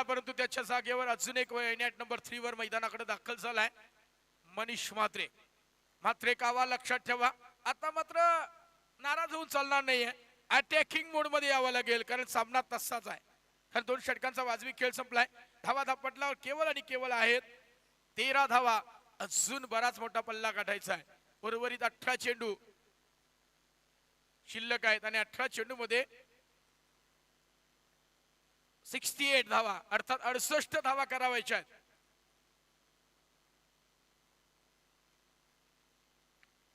परंतु त्याच्या जागेवर अजून एक नॅट नंबर 3 वर मैदानाकडे दाखल झालाय मनीष मात्रे. कावा लक्षात ठेवा, आता मात्र नाराज होऊन चालणार नाहीये. अटॅकिंग मोड मध्ये यावं लागेल, कारण सामना तसाच आहे. कारण 2 षटकांचा वाजवी खेळ संपलाय. धावा धापटला केवळ आणि केवळ आहेत 13 धावा. अजून बराच मोठा पल्ला गाठायचा आहे. उर्वरित 18 चेंडू शिल्लक आहेत आणि 18 चेंडू मध्ये 68 धावा अर्थात 68 धावा करावायच्या आहेत.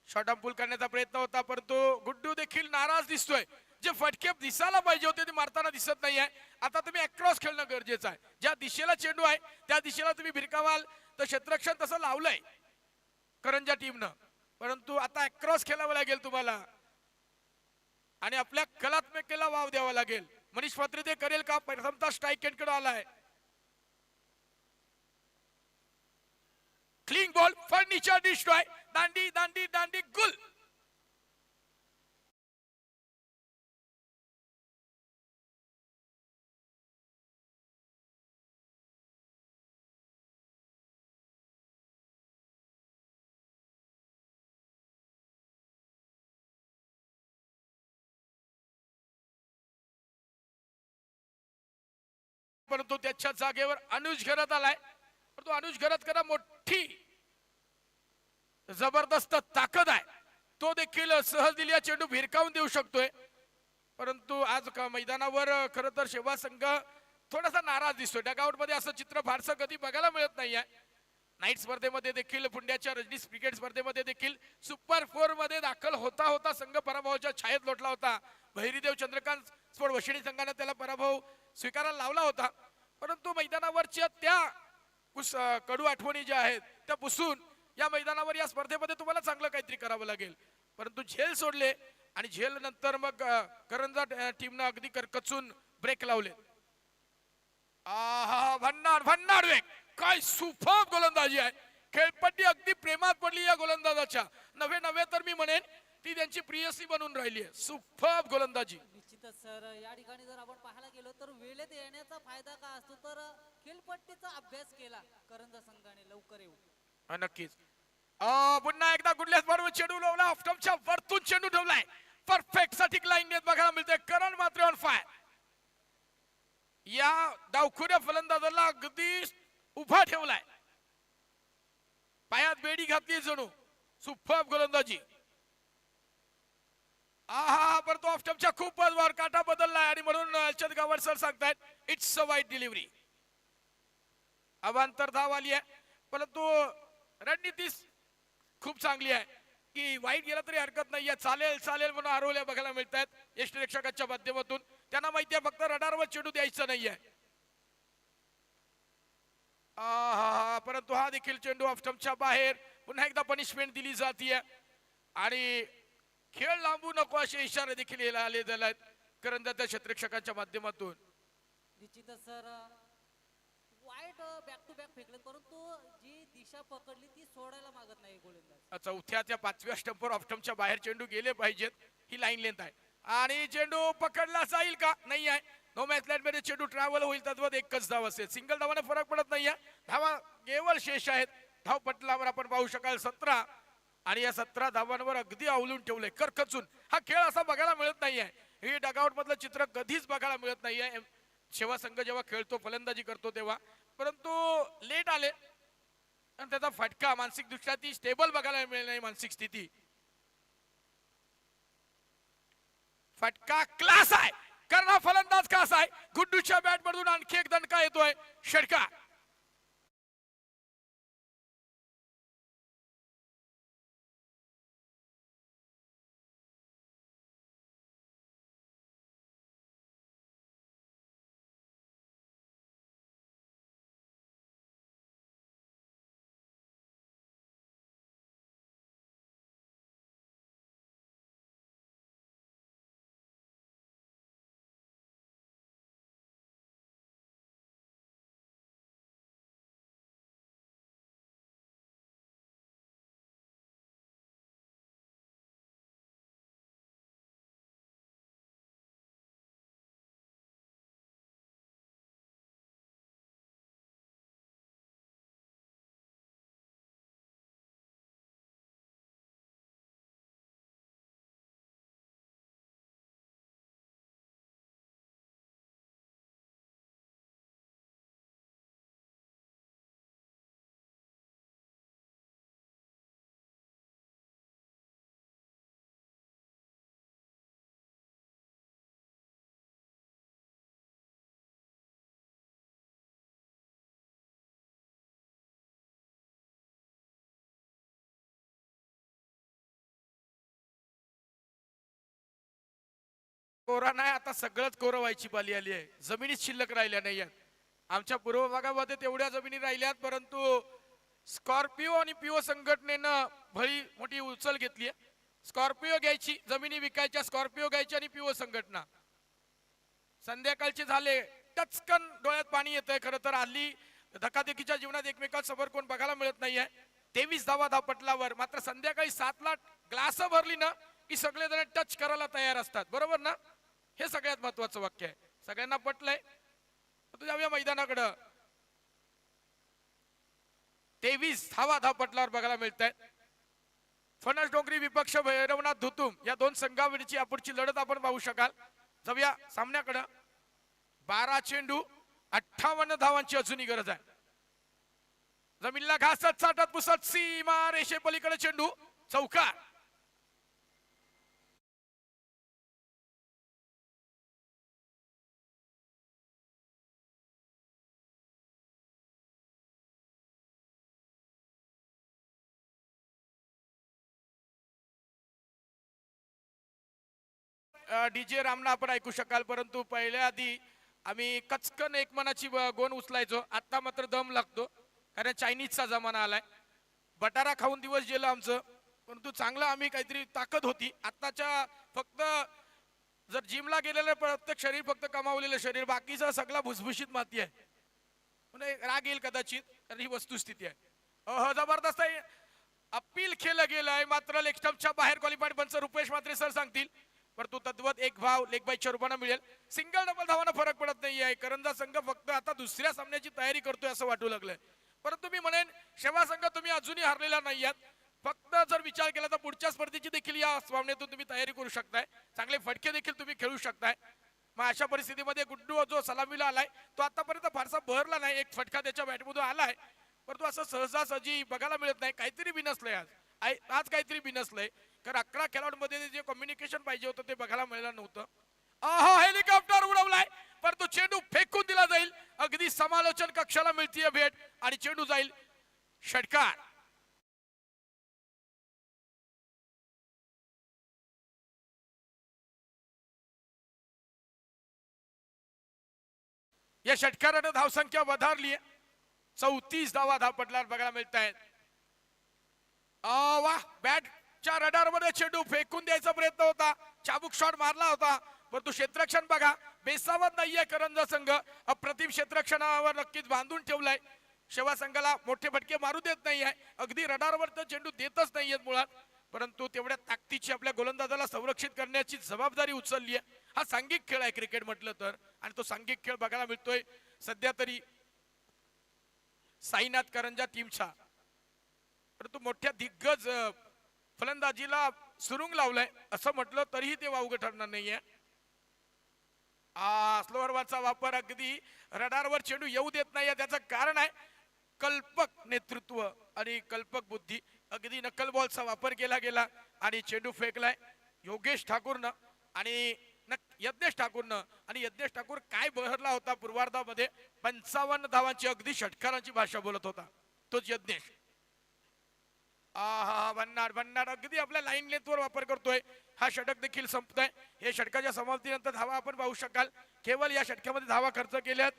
शॉर्ट पूल करण्याचा प्रयत्न होता, परंतु गुड्डू देखील नाराज दिसतोय. जे फटके दिसायला पाहिजे होते ते मारताना दिसत नाहीये. आता तुम्ही अक्रॉस खेळणं गरजेचं आहे. ज्या दिशेला चेंडू आहे त्या दिशेला तुम्ही भिरकावाल तर क्षेत्ररक्षण तसं लावलंय करंजा टीमनं, परंतु आता अक्रॉस खेळावं लागेल तुम्हाला आणि आपल्या कलात्मकतेला वाव द्यावा लागेल. मनीष पात्रे ते करेल का? प्रथमतः स्ट्राईक एंडकडे आलाय. Clean ball furniture destroy. दांडी दांडी दांडी गुल. परंतु त्याच्या जागेवर अनुज घरात आलाय. परंतु अनुज घरात मोठी जबरदस्त ताकद आहे. तो देखील सहज दिलेला चेंडू भिरकावून देऊ शकतोय. परंतु आज मैदानावर खर तर शेवा संघ थोडासा नाराज दिसतोय. डगआउट मध्ये असं चित्र फारसं कधी बघायला मिळत नाहीये. नाईट स्पर्धेमध्ये देखील पुण्याच्या रजनीश क्रिकेट स्पर्धेमध्ये देखील सुपर 4 मध्ये दाखल होता होता संघ पराभवाच्या छायेत लोटला होता. भैरीदेव चंद्रकांत स्पोर्ट वशिणी संघाने त्याला पराभव स्वीकारायला लावला होता. परंतु मैदानावरच्या त्या कडू आठवणी ज्या आहेत त्या पुसून या मैदानावर या स्पर्धेमध्ये तुम्हाला चांगलं काहीतरी करावं लागेल. परंतु झेल सोडले आणि झेल नंतर मग करंजा टीमनं अगदी करकचून ब्रेक लावले. आहा भन्नाड भन्नाड वेग. काय सुपर गोलंदाजी आहे. खेळपट्टी अगदी प्रेमात पडली या गोलंदाजाच्या. नव्हे तर मी म्हणेन ती त्यांची प्रियसी बनून राहिली आहे. सुपर गोलंदाजी. निश्चितच सर, या ठिकाणी जर आपण पाहायला गेलो तर वेळेत येण्याचा फायदा काय असतो तर खेळपट्टीचा अभ्यास केला करंजा संघाने लवकर येऊ. नक्कीच. पुन्हा एकदा गुडलेस बरोबर चेंडू लावला. ऑफटमच्या वरतून चेंडू ठेवलाय. परफेक्ट सटीक लाईन नेत बघायला मिळते. करण मात्र ऑन फायर. या डावखुऱ्या फलंदाजाला अगदी उभा ठेवलाय. पायात बेडी घातली जणू. सुपर गोलंदाजी. आहा परंतु ऑफटमच्या खूपच वर काटा बदललाय आणि म्हणून अलचद गावड सर सांगतायत इट्स अ वाईट डिलिव्हरी. अवांतर धाव आली आहे, परंतु रणनीती खूप चांगली आहे की वाईट गेला तरी हरकत नाहीये. चालेल चालेल म्हणून आरोल्या बघायला मिळतात यष्टीरक्षकाच्या माध्यमातून. त्यांना माहिती आहे फक्त रडारवर चेंडू द्यायचा नाहीये. परंतु हा देखील चेंडू ऑफस्टंपच्या बाहेर. पुन्हा एकदा पनिशमेंट दिली जाते आणि खेळ लांबू नको असे इशारे देखील आले झालेत करंजाच्या क्षेत्ररक्षकाच्या माध्यमातून. निश्चितच सर, वाईट बॅक टू बॅक फेकले परंतु जी दिशा पकडली ती सोडायला मागत नाही गोलंदाज. चौथ्या त्या 5व्या स्टंपवर ऑफस्टंपच्या बाहेर चेंडू गेले पाहिजेत. ही लाईन लेंथ आहे आणि चेंडू पकडला जाईल का? नाही आहे. नो मॅच लाईन मध्ये चेंडू ट्रॅव्हल होईल. तद्वत एकच धाव असेल. सिंगल धावाने फरक पडत नाहीये. धावा केवळ शेष आहेत. धाव पटलावर आपण पाहू शकाल 17 आणि या 17 धावांवर अगदी अवलून ठेवलंय करकचून. हा खेळ असा बघायला मिळत नाहीये. हे डगआउट मधलं चित्र कधीच बघायला मिळत नाहीये शेवा संघ जेव्हा खेळतो फलंदाजी करतो तेव्हा. परंतु लेट आले आणि त्याचा फटका मानसिक दृष्ट्या ती स्टेबल बघायला मिळेल नाही मानसिक स्थिती. फटका क्लास आहे कारण हा फलंदाज कसा आहे. गुड्डूच्या बॅट मधून आणखी एक दणका येतोय. षटकार. कोरा नाही, आता सगळंच कोरं व्हायची पाली आली आहे. जमिनीत शिल्लक राहिल्या नाही आहेत. आमच्या पूर्व भागामध्ये तेवढ्या जमिनी राहिल्यात, परंतु स्कॉर्पिओ आणि पिओ संघटनेनं भली मोठी उचल घेतली आहे. स्कॉर्पिओ घ्यायची, जमिनी विकायच्या, स्कॉर्पिओ घ्यायची आणि पिओ संघटना. संध्याकाळचे झाले, टचकन डोळ्यात पाणी येतंय. खरं तर हल्ली धकाधकीच्या जीवनात एकमेकांसमोर कोण बघायला मिळत नाहीये. 23 धावा धापटलावर. मात्र संध्याकाळी 7ला ग्लास भरली ना की सगळेजण टच करायला तयार असतात, बरोबर ना? हे सगळ्यात महत्वाचं वाक्य आहे. सगळ्यांना पटलंय? तर जाऊया मैदानाकडं. 23 धावा धापटलावर बघायला मिळत आहेत. फणस डोंगरी विपक्ष भैरवनाथ धुतुम या दोन संघावरची अपुढची लढत आपण पाहू शकाल. जाऊया सामन्याकडं. 12 चेंडू, 58 धावांची अजूनही गरज आहे. जमिनीला घासत साठत पुसत सीमा रेषे पलीकडे चेंडू चौकार. डीजे रामना आपण ऐकू शकाल, परंतु पहिल्या आधी आम्ही कचकन एक मनाची गोण उचलायचो. आता मात्र दम लागतो, कारण चायनीजचा जमाना आलाय. बटारा खाऊन दिवस गेलं आमचं, परंतु चांगलं आम्ही काहीतरी ताकद होती. आत्ताच्या फक्त जर जिमला गेलेलं प्रत्येक शरीर, फक्त कमावलेलं शरीर, बाकीचं सगळं भुसभुशीत माती आहे. म्हणजे राग येईल कदाचित, कारण ही वस्तुस्थिती आहे. जबरदस्त आहे. अपील केलं गेलंय, मात्र लेग स्टंपच्या बाहेर क्वालिफाईड पंच रुपेश म्हात्रे सर सांगतील. परंतु तद्वत एक भाव लेग बाईच्या रूपाने मिळेल. सिंगल डबल धावांना फरक पडत नाहीये. करंजा संघ फक्त आता दुसऱ्या सामन्याची तयारी करतोय असं वाटू लागलंय. परंतु मी म्हणेन शेवा संघ तुम्ही अजूनही हरलेला नाही आहात. फक्त जर विचार केला तर पुढच्या स्पर्धेची देखील या सामन्यातून तुम्ही तयारी करू शकताय. चांगले फटके देखील तुम्ही खेळू शकताय. मग अशा परिस्थितीमध्ये गुड्डू जो सलामीला आलाय तो आतापर्यंत फारसा बहरला नाही. एक फटका त्याच्या बॅटमधून आलाय, परंतु असं सहजासहजी बघायला मिळत नाही. काहीतरी बिनसलंय आज काहीतरी बिनसलंय. कारण 11 खेळाडूंमध्ये जे कम्युनिकेशन पाहिजे होतं ते बघायला मिळालं नव्हतं. हेलिकॉप्टर उडवलाय, परंतु चेंडू फेकून दिला जाईल. अगदी समालोचन कक्षाला मिळतीये भेट आणि चेंडू जाईल षटकार. या षटकारानं धावसंख्या वधारली आहे. 34 धावा धापटल्यावर बघायला मिळत आहेत. वाह, बॅटच्या रडारमध्ये चेंडू फेकून द्यायचा प्रयत्न होता. चाबूक शॉट मारला होता, परंतु क्षेत्ररक्षण बघा बेसावत नाहीये. करंजा संघ अप्रतिम क्षेत्ररक्षणावर नक्कीच बांधून ठेवलाय. शेवा संघाला मोठे फटके मारू देत नाहीये. अगदी रडारवर तर चेंडू देतच नाहीयेत मुळात, परंतु तेवढ्या ताकदीची आपल्या गोलंदाजाला संरक्षित करण्याची जबाबदारी उचलली आहे. हा सांघिक खेळ आहे क्रिकेट म्हटलं तर, आणि तो सांघिक खेळ बघायला मिळतोय सध्या तरी साईनाथ करंजा टीमचा. परंतु मोठ्या दिग्गज फलंदाजीला सुरुंग लावलाय असं म्हटलं तरीही ते वावगं ठरणार नाहीये. स्लोअरचा वापर अगदी रडारवर चेंडू येऊ देत नाहीये. त्याचं कारण आहे कल्पक नेतृत्व आणि कल्पक बुद्धी. अगदी नकल बॉलचा वापर केला गेला आणि चेंडू फेकलाय योगेश ठाकूरनं आणि यज्ञेश ठाकूरनं. आणि यज्ञेश ठाकूर काय बहरला होता पूर्वार्धामध्ये. 55 धावांची अगदी षटकारांची भाषा बोलत होता तोच यज्ञेश. भन्नाड अगदी आपल्या लाईन लेंथवर वापर करतोय. हा षटक देखील संपतोय. हे षटकाच्या समाप्तीनंतर धावा आपण पाहू शकाल. केवळ या षटकामध्ये धावा खर्च केल्यात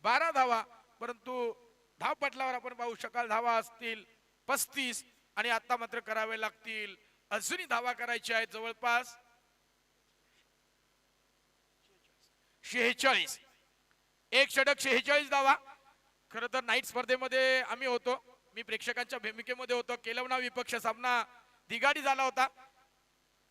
12 धावा, परंतु धाव पटलावर आपण पाहू शकाल धावा असतील 35 आणि आता मात्र करावे लागतील अजूनही धावा करायच्या आहेत जवळपास 46. एक षटक 46 धावा. खरं तर नाईट स्पर्धेमध्ये आम्ही होतो, मी प्रेक्षकांच्या भूमिकेमध्ये होतो. केलवना विपक्ष सामना दिगाडी झाला होता.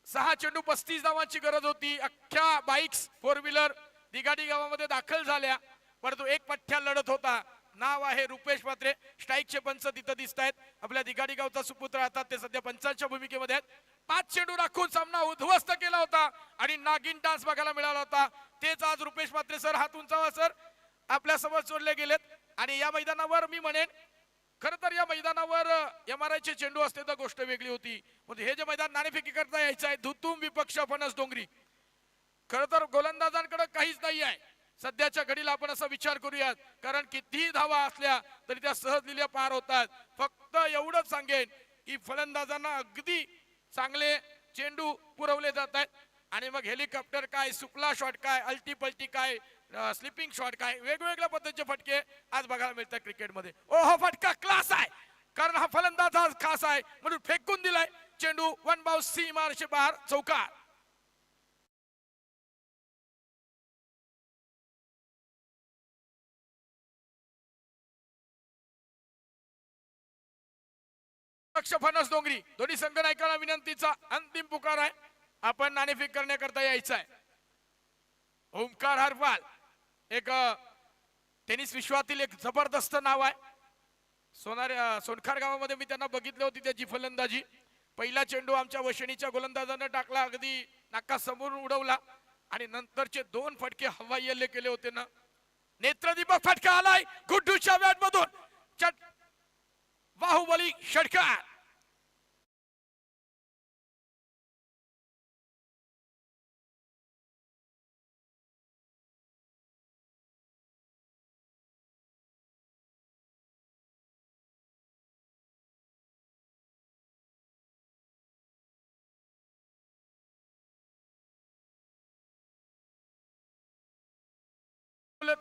6 चेंडू 35 धावांची गरज होती. अख्ख्या बाईक्स 4 व्हीलर दिगाडी गावामध्ये दाखल झाल्या, परंतु एक पठ्ठ्या लढत होता. नाव आहे रुपेश म्हात्रे. स्ट्राईकचे पंच तिथं दिसत आहेत. आपल्या दिगाडी गावचा सुपुत्र आता ते सध्या पंचांच्या भूमिकेमध्ये आहेत. 5 चेंडू राखून सामना उद्ध्वस्त केला होता आणि नागिन डान्स बघायला मिळाला होता. तेच आज रुपेश म्हात्रे सर हात उंचावा सर आपल्या समोर जोडले गेलेत. आणि या मैदानावर मी म्हणेन खर तर या मैदानावर MRI चे चेंडू असते तर गोष्ट वेगळी होती. म्हणजे हे जे मैदान नाणेफेकी करता यायचं आहे धुतुम विपक्ष फणस डोंगरी. खर तर गोलंदाजांकडे काहीच नाही आहे सध्याच्या घडीला. आपण असा विचार करूयात, कारण कितीही धावा असल्या तरी त्या सहज लिहिल्या पार होतात. फक्त एवढंच सांगेन की फलंदाजांना अगदी चांगले चेंडू पुरवले जात आहेत. आणि मग हेलिकॉप्टर काय, सुपला शॉट काय, अल्टी पल्टी काय, स्लिपिंग शॉट काय, वेगवेगळ्या पद्धतीचे फटके आज बघायला मिळतात क्रिकेटमध्ये. ओ हा फटका क्लास आहे, कारण हा फलंदाज आज खास आहे म्हणून फेकून दिलाय चेंडू. वन बाउन्स सीमारेषे बाहेर, चौकार. फणस डोंगरी दोन्ही संघ नायकांना विनंतीचा अंतिम पुकार आहे, आपण नाणेफेक करण्याकरता यायचं आहे. ओमकार हरपाल एक टेनिस विश्वातील एक जबरदस्त नाव आहे. सोनखार गावामध्ये मी त्यांना बघितले होती त्याची फलंदाजी. पहिला चेंडू आमच्या वशणीच्या गोलंदाजानं टाकला, अगदी नाकासमोर उडवला आणि नंतरचे दोन फटके हवाई हल्ले केले होते ना. नेत्रदीपक फटका आलाय गुड्डूच्या बॅट मधून, बाहुबली षटकार.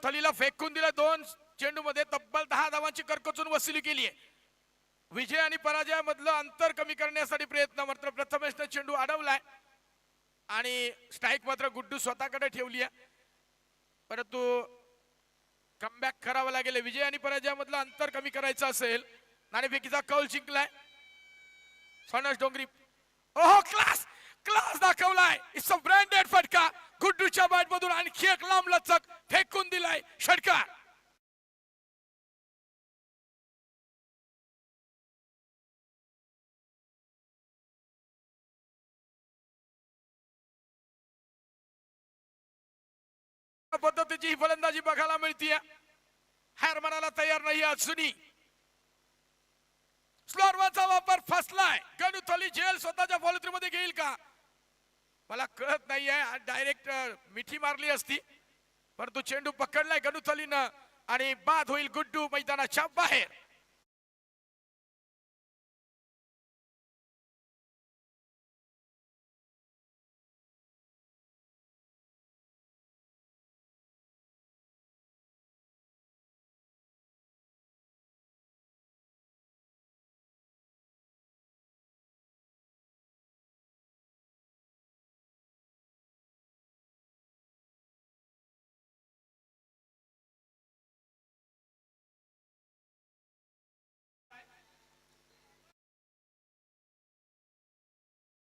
थलीला फेकून दिला, दोन चेंडू मध्ये तब्बल 10 धावांची करकचून वसुली केली आहे. विजय आणि पराजयामधलं अंतर कमी करण्यासाठी प्रयत्न, मात्र प्रथमेशने चेंडू अडवलाय आणि स्ट्राईक मात्र गुड्डू स्वतःकडे ठेवली आहे, परंतु कमबॅक करावं लागेल. विजय आणि पराजयामधलं अंतर कमी करायचं असेल, नाणेफेकीचा कौल जिंकलाय फणस डोंगरी. ओहो क्लास क्लास दाखवलाय, इट्स अ ब्रँडेड फटका गुड्डूच्या बॅट मधून, आणखी एक लांब लचक फेकून दिलाय षटकार. पद्धतीची ही फलंदाजी बघायला मिळतीये. हार मानायला तयार नाही अजूनही. स्लोअरचा वापर फसलाय. गणुथली झेल स्वतःच्या फॉलोथ्रू मध्ये घेईल का मला कळत नाहीये. डायरेक्ट मिठी मारली असती, परंतु चेंडू पकडलाय गणुथलीनं आणि बाद होईल गुड्डू मैदानाच्या बाहेर.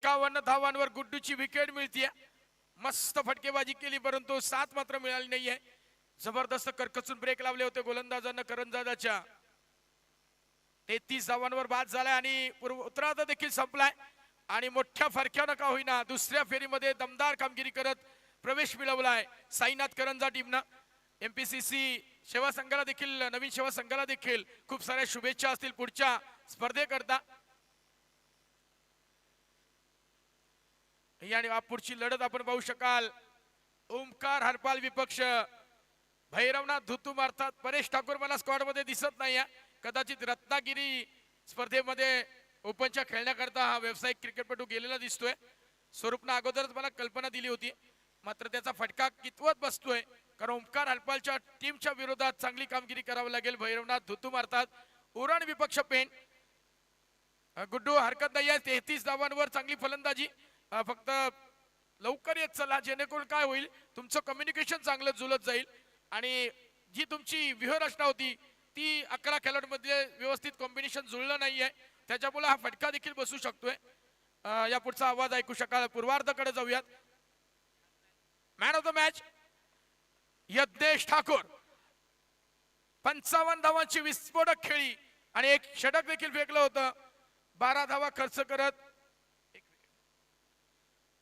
एकावन्न धावांवर गुड्डूची विकेट मिळतीये. मस्त फटकेबाजी केली, परंतु 7 मात्र मिळाली नाहीये. जबरदस्त करकचून ब्रेक लावले होते गोलंदाजांना करंजाच्या. 33 धावांवर बाद झालाय आणि उत्तरार्ध देखील संपलाय आणि मोठ्या फरक्यानं का होईना दुसऱ्या फेरीमध्ये दमदार कामगिरी करत प्रवेश मिळवलाय साईनाथ करंजा टीमनं. एमपीसीसी सेवा संघाला देखील, नवीन सेवा संघाला देखील खूप साऱ्या शुभेच्छा असतील पुढच्या स्पर्धेकरता. आणि पुढची लढत आपण पाहू शकाल. ओमकार हरपाल विपक्ष भैरवनाथ धुतूम अर्थात परेश ठाकूर मला स्क्वॉड मध्ये दिसत नाही, कदाचित रत्नागिरी स्पर्धेमध्ये ओपनच्या खेळण्याकरता हा व्यावसायिक क्रिकेटपटू गेलेला दिसतोय. स्वरूपनं अगोदरच मला कल्पना दिली होती, मात्र त्याचा फटका कितवत बसतोय, कारण ओमकार हरपालच्या टीमच्या विरोधात चांगली कामगिरी करावी लागेल. भैरवनाथ धुतूम अर्थात उरण विपक्ष पेन. गुड्डू हरकत नाही आहे, 33 धावांवर चांगली फलंदाजी. फक्त लवकर येत चला, जेणेकरून काय होईल तुमचं कम्युनिकेशन चांगलं जुळत जाईल आणि जी तुमची व्यूहरचना होती ती 11 खेळाडूंमध्ये व्यवस्थित कॉम्बिनेशन जुळलं नाहीये, त्याच्यामुळे हा फटका देखील बसू शकतोय. या पुढचा आवाज ऐकू शकाल. पूर्वार्धाकडे जाऊयात. Man of the match Yagnesh Thakur. 55 धावांची विस्फोटक खेळी आणि एक षटक देखील फेकलं होतं. 12 धावा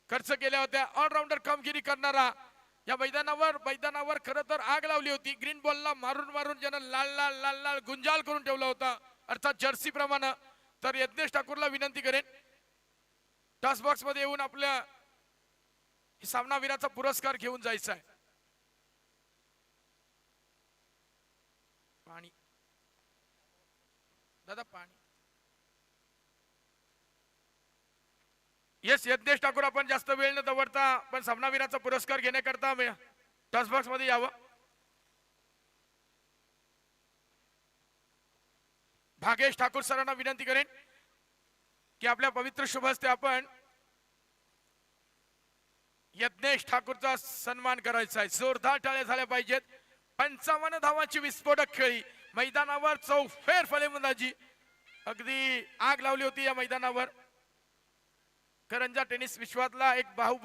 खर्च केल्या होत्या. ऑलराऊंडर कामगिरी करणारा या मैदानावर खरं तर आग लावली होती. ग्रीन बॉलला मारून ज्यानं लाल लाल लाल लाल गुंजाल करून ठेवला होता, अर्थात जर्सी प्रमाणे. तर यज्ञेश ठाकूरला विनंती करेन टॉस बॉक्स मध्ये येऊन आपल्या सामनावीराचा पुरस्कार घेऊन जायचा आहे. पाणी दादा, पाणी. येस यज्ञेश ठाकूर, आपण जास्त वेळ न दवडता पण सामनावीराचा पुरस्कार घेण्याकरता टॉस बॉक्स मध्ये यावं. भागेश ठाकूर सरांना विनंती करेन की आपल्या पवित्र शुभ हस्ते आपण यज्ञेश ठाकूरचा सन्मान करायचा आहे. जोरदार टाळ्या झाल्या पाहिजेत. 55 धावांची विस्फोटक खेळी मैदानावर, चौफेर फलंदाजी, अगदी आग लावली होती या मैदानावर. करंजा टेनिस विश्वातला एक बाहुबली